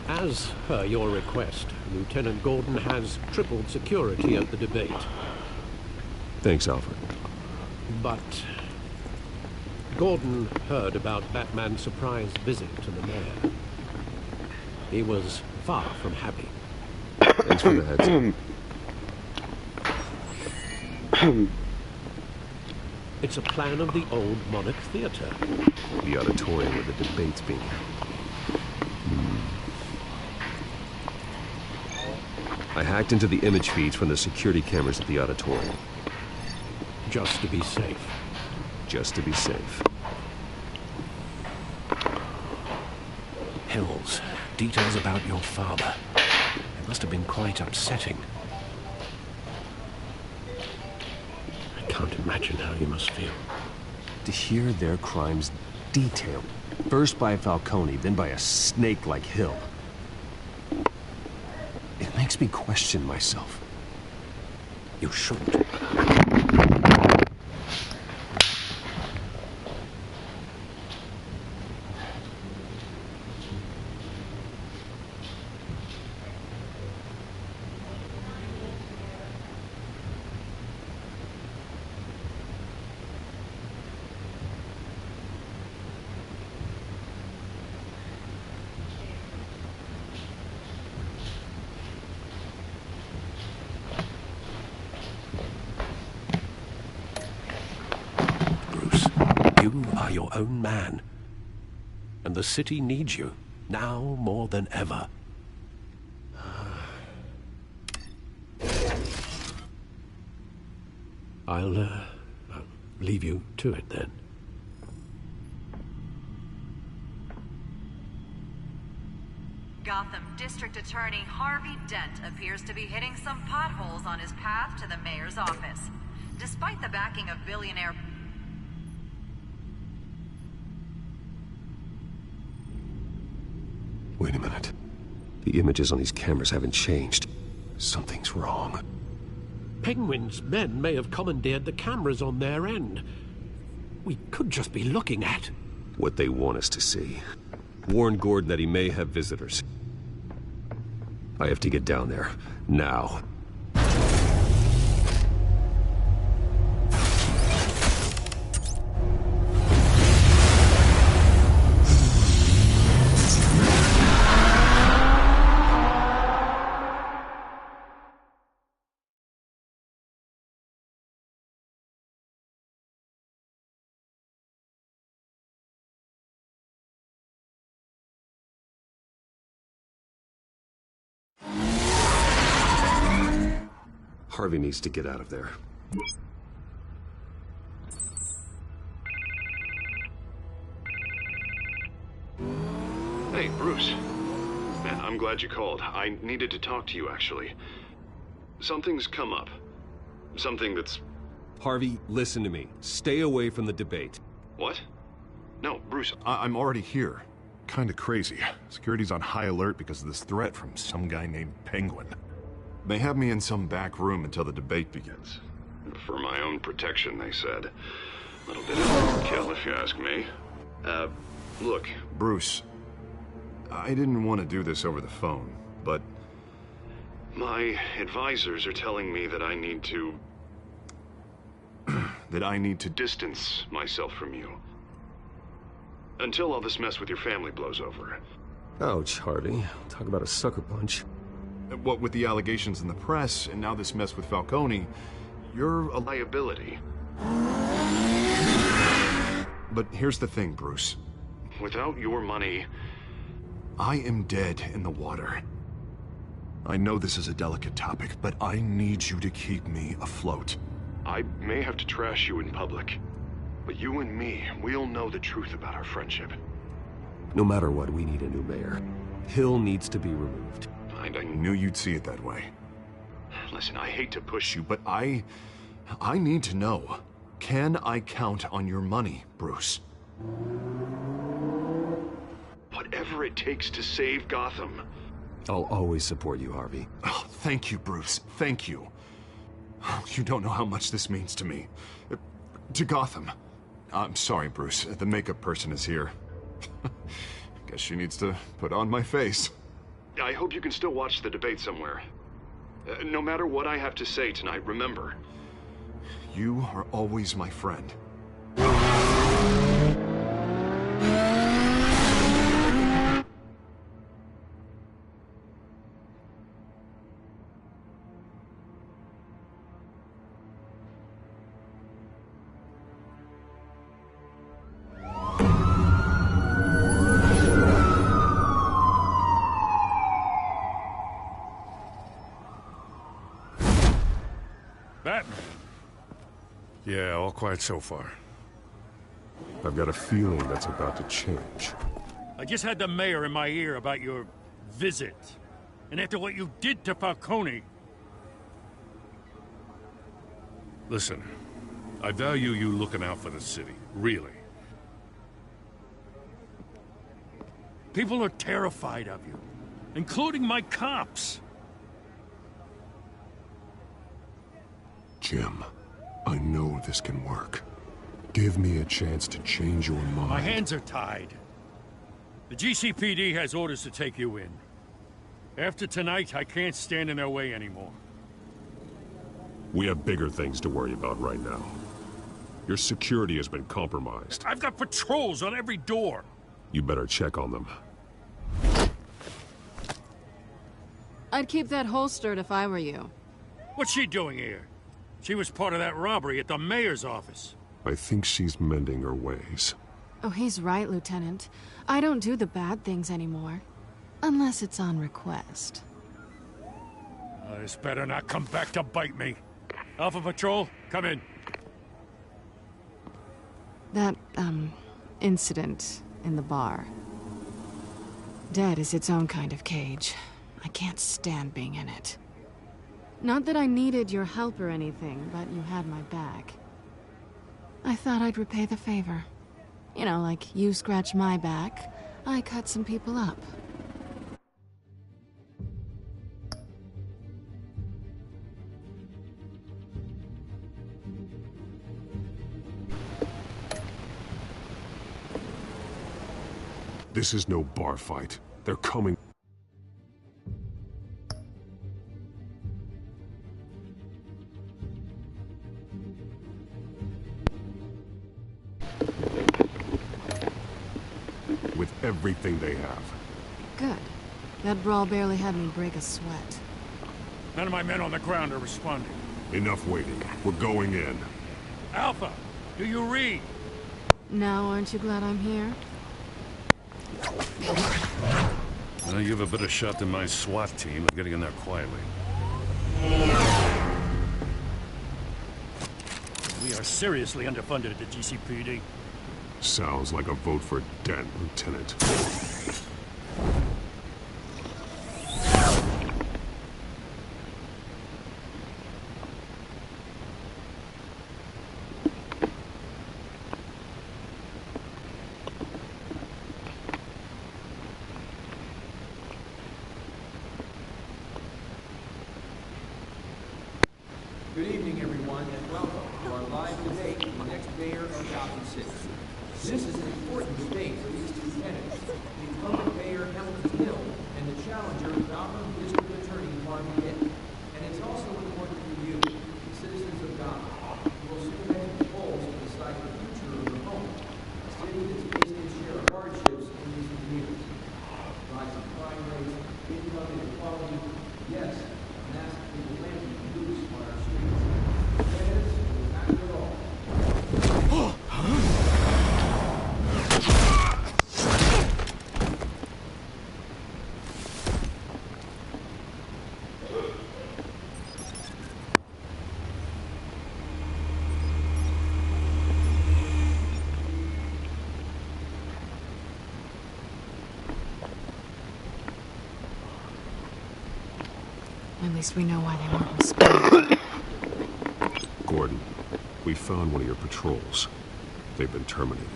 As per your request, Lieutenant Gordon has tripled security at the debate. Thanks, Alfred. But Gordon heard about Batman's surprise visit to the mayor. He was far from happy. Thanks for the heads up. It's a plan of the old Monarch Theater. The auditorium where the debate's being held. I hacked into the image feeds from the security cameras at the auditorium. Just to be safe. Just to be safe. Hills, details about your father. It must have been quite upsetting. I can't imagine how you must feel. To hear their crimes detailed, first by Falcone, then by a snake like Hill. It makes me question myself. You should. You are your own man. And the city needs you, now more than ever. I'll leave you to it then. Gotham District Attorney Harvey Dent appears to be hitting some potholes on his path to the mayor's office. Despite the backing of billionaire... Wait a minute. The images on these cameras haven't changed. Something's wrong. Penguin's men may have commandeered the cameras on their end. We could just be looking at what they want us to see. Warn Gordon that he may have visitors. I have to get down there. Now. Harvey needs to get out of there. Hey, Bruce. Man, I'm glad you called. I needed to talk to you, actually. Something's come up. Something that's... Harvey, listen to me. Stay away from the debate. What? No, Bruce, I'm already here. Kinda crazy. Security's on high alert because of this threat from some guy named Penguin. They have me in some back room until the debate begins. For my own protection, they said. A little bit of overkill, if you ask me. Look, Bruce, I didn't want to do this over the phone, but my advisors are telling me that I need to... that I need to distance myself from you. Until all this mess with your family blows over. Ouch, Harvey. Talk about a sucker punch. What with the allegations in the press, and now this mess with Falcone, you're a liability. But here's the thing, Bruce. Without your money, I am dead in the water. I know this is a delicate topic, but I need you to keep me afloat. I may have to trash you in public, but you and me, we'll know the truth about our friendship. No matter what, we need a new mayor. Hill needs to be removed. I knew you'd see it that way. Listen, I hate to push you, but I need to know. Can I count on your money, Bruce? Whatever it takes to save Gotham. I'll always support you, Harvey. Oh, thank you, Bruce. Thank you. You don't know how much this means to me. To Gotham. I'm sorry, Bruce. The makeup person is here. Guess she needs to put on my face. I hope you can still watch the debate somewhere. No matter what I have to say tonight, remember, you are always my friend. Batman? Yeah, all quiet so far. I've got a feeling that's about to change. I just had the mayor in my ear about your visit. And after what you did to Falcone... Listen, I value you looking out for the city, really. People are terrified of you, including my cops. Jim, I know this can work. Give me a chance to change your mind. My hands are tied. The GCPD has orders to take you in. After tonight, I can't stand in their way anymore. We have bigger things to worry about right now. Your security has been compromised. I've got patrols on every door. You better check on them. I'd keep that holstered if I were you. What's she doing here? She was part of that robbery at the mayor's office. I think she's mending her ways. Oh, he's right, Lieutenant. I don't do the bad things anymore. Unless it's on request. This better not come back to bite me. Alpha Patrol, come in. That, incident in the bar. Dead is its own kind of cage. I can't stand being in it. Not that I needed your help or anything, but you had my back. I thought I'd repay the favor. You know, like you scratch my back, I cut some people up. This is no bar fight. They're coming. With everything they have. Good. That brawl barely had me break a sweat. None of my men on the ground are responding. Enough waiting. We're going in. Alpha, do you read? Now, aren't you glad I'm here? Well, you have a better shot than my SWAT team of getting in there quietly. We are seriously underfunded at the GCPD. Sounds like a vote for Dent, Lieutenant. Good evening, everyone, and welcome to our live debate for the next mayor of Gotham City. This is an important debate for these two candidates, the incumbent mayor Hamilton Hill and the challenger Gotham District Attorney Harvey Dent. And it's also important for you, the citizens of Gotham, who will soon head to the polls to decide the future of your home, a city that's faced its share of hardships in recent years. Rising crime rates, income inequality, yes, massively planting loose on our streets. Candidates will tackle it all. At least we know why they won't respond. Gordon, we found one of your patrols. They've been terminated.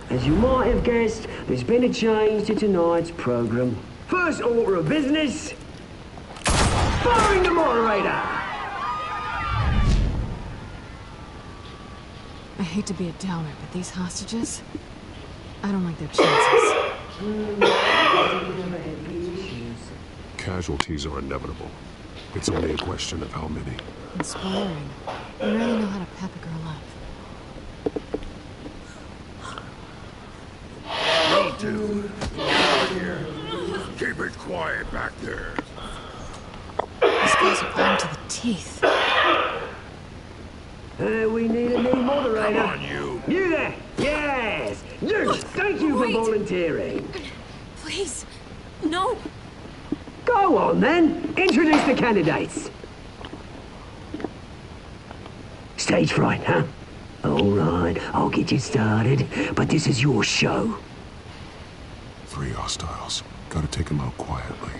As you might have guessed, there's been a change to tonight's program. First order of business, firing the moderator! I hate to be a downer, but these hostages... I don't like their chances. Casualties are inevitable. It's only a question of how many. Inspiring. You really know how to pep a girl up. You two, get out here. Keep it quiet back there. These guys are armed to the teeth. We need a new moderator. Come on, you. You there! Yes! You! Thank you for volunteering. Please, no. Go on, then. Introduce the candidates. Stage fright, huh? All right, I'll get you started, but this is your show. 3 hostiles. Gotta take them out quietly.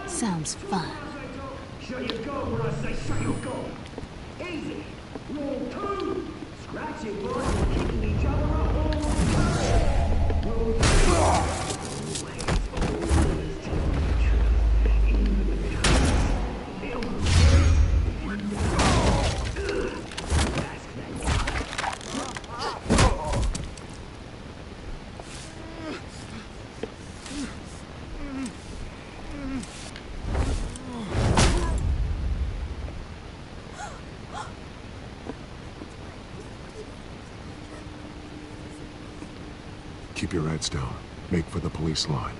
Sounds fun. Shut your goal when I say shut your goal. Easy. Rule 2. Scratching boys and kicking each other up all the time. Rule 3. Keep your heads down. Make for the police line.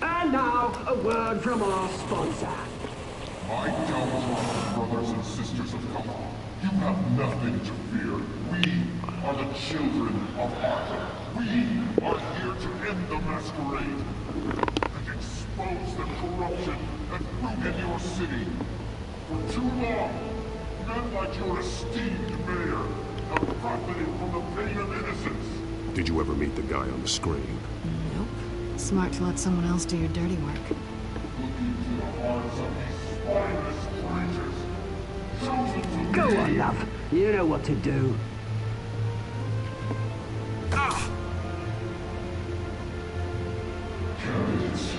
And now, a word from our sponsor. My downtrodden brothers and sisters of color, you have nothing to fear. We are the children of Arkham. We are here to end the masquerade and expose the corruption that rooted your city. For too long, men like your esteemed mayor have profited from the pain of innocence. Did you ever meet the guy on the screen? Nope. Smart to let someone else do your dirty work. Look into the hearts of these spineless creatures. Chosen to Go lead. on, love. You know what to do. Candidates.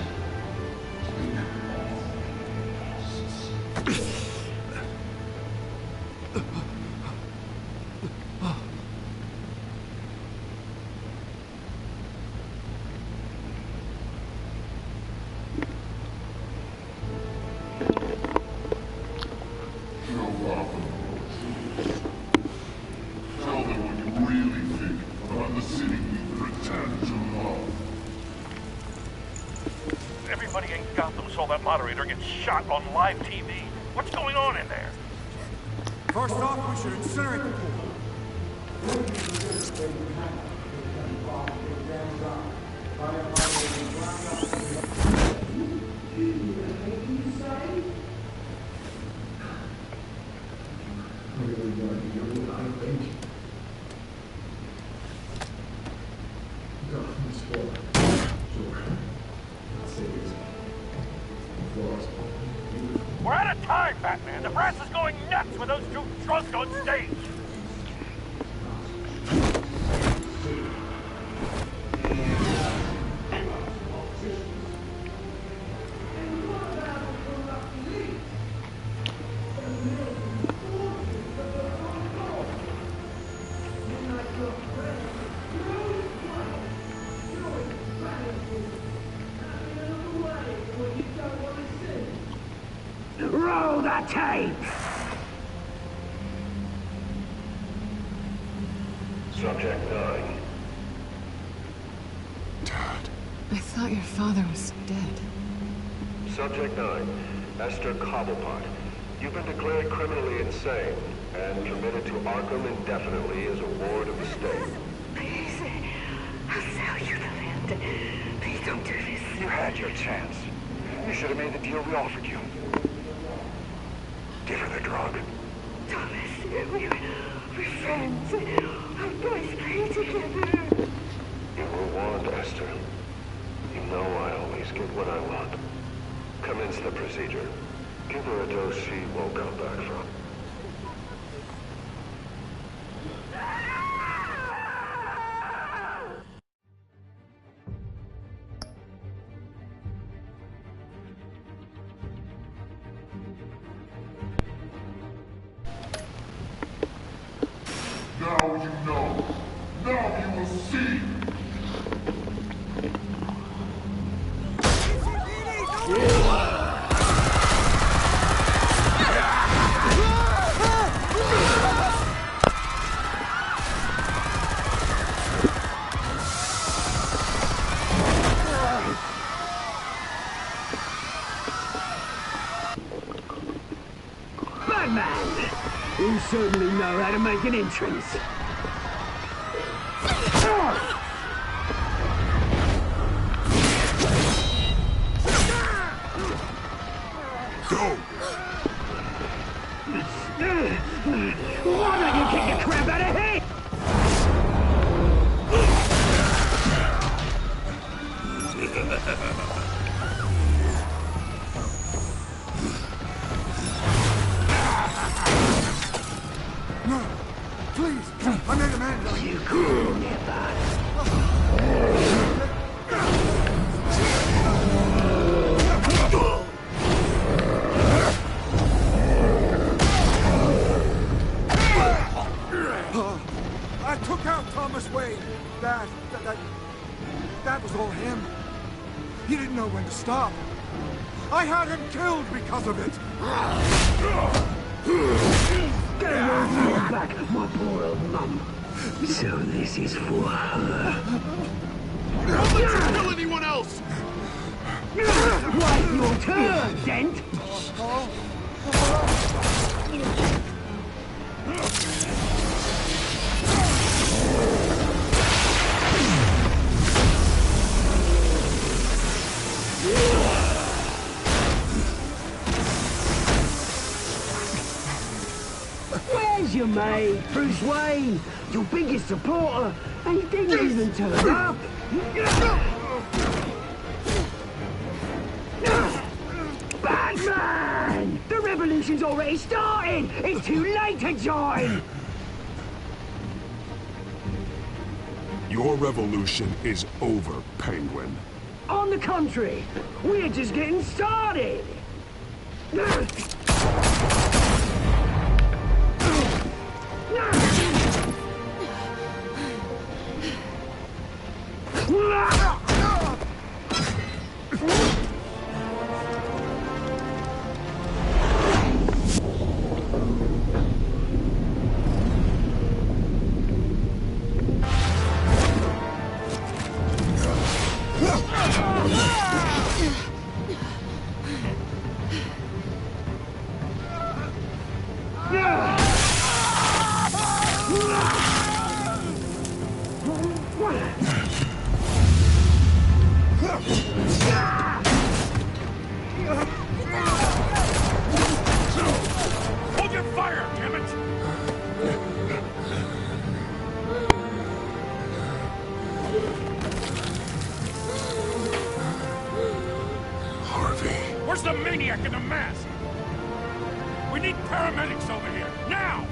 Tell them what you really think about the city you pretend to love. Everybody in Gotham saw that moderator get shot on live TV. What's going on in there? First off, we should incinerate the pool. We're out of time, Batman. The brass is going nuts with those two drunks on stage. Roll that tape! Subject 9. I thought your father was dead. Subject 9. Esther Cobblepot. You've been declared criminally insane and committed to Arkham indefinitely as a ward of the state. Please, I'll sell you the land. Please don't do this. You had your chance. You should have made the deal we offered you. Give her the drug. Thomas, we're friends. Our boys play together. You were warned, Esther. You know I always get what I want. Commence the procedure. Give her a dose she won't come back from. Now you know. Now you will see. Batman! You certainly know how to make an entrance. Go! Why don't you kick the crap out of him? No! Please! I made a man! You cool, never. I took out Thomas Wayne. That was all him. He didn't know when to stop. I had him killed because of it. Get your back, my poor old mum. So this is for her. Don't let you kill anyone else! Wait your turn, Dent! Where's your mate, Bruce Wayne? Your biggest supporter, and he didn't even turn up. Batman! The revolution's already started! It's too late to join! Your revolution is over, Penguin. On the contrary, we're just getting started! Hold your fire, damn it! Harvey. Where's the maniac in the mask? We need paramedics over here, now!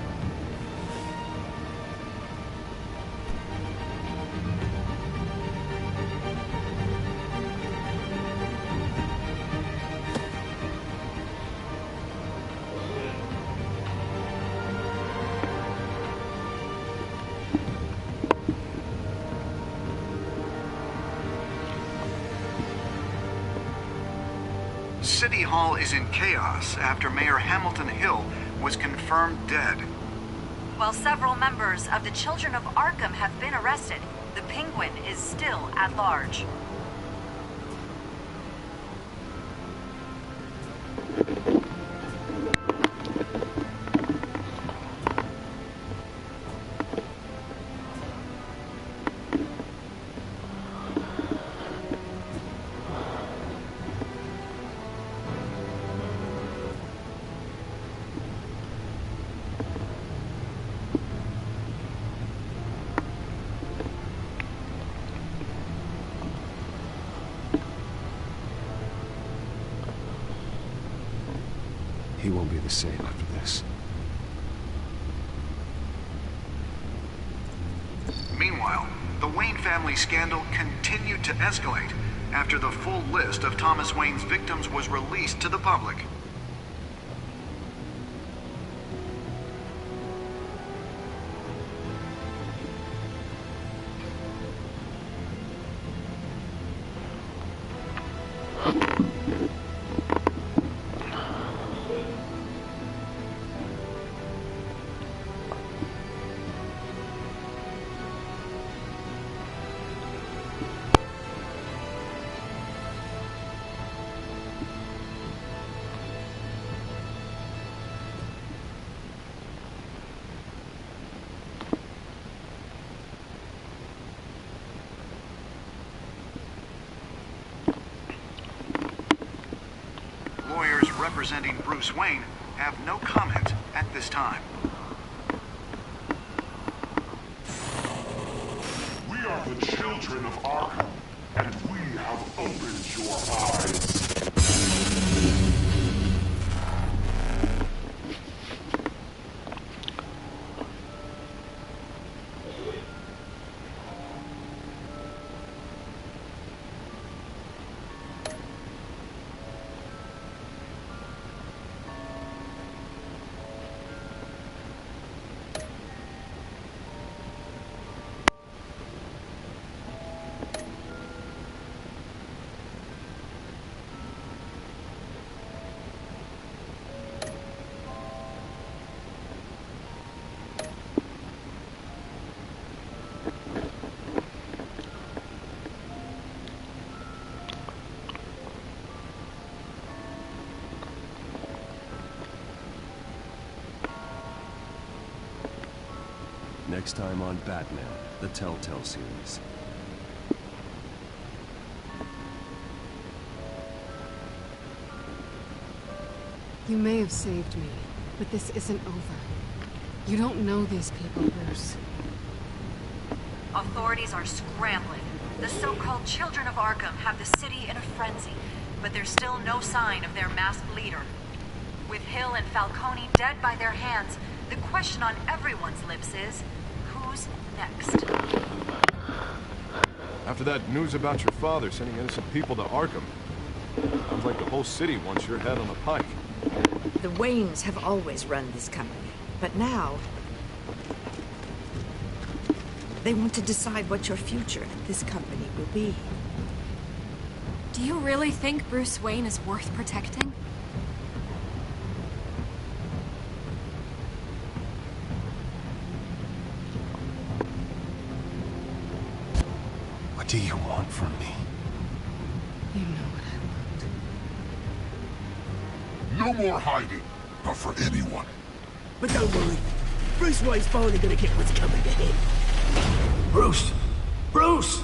City Hall is in chaos after Mayor Hamilton Hill was confirmed dead. While several members of the Children of Arkham have been arrested, the Penguin is still at large. He won't be the same after this. Meanwhile, the Wayne family scandal continued to escalate after the full list of Thomas Wayne's victims was released to the public. Lawyers representing Bruce Wayne have no comment at this time. We are the children of Arkham, and we have opened your eyes. Next time on Batman, the Telltale series. You may have saved me, but this isn't over. You don't know these people, Bruce. Authorities are scrambling. The so-called Children of Arkham have the city in a frenzy, but there's still no sign of their masked leader. With Hill and Falcone dead by their hands, the question on everyone's lips is, who's next? After that news about your father sending innocent people to Arkham, sounds like the whole city wants your head on a pike. The Waynes have always run this company, but now they want to decide what your future at this company will be. Do you really think Bruce Wayne is worth protecting? What do you want from me? You know what I No want. more hiding, not for anyone. But don't worry, Bruce Wayne's finally gonna get what's coming to him. Bruce! Bruce!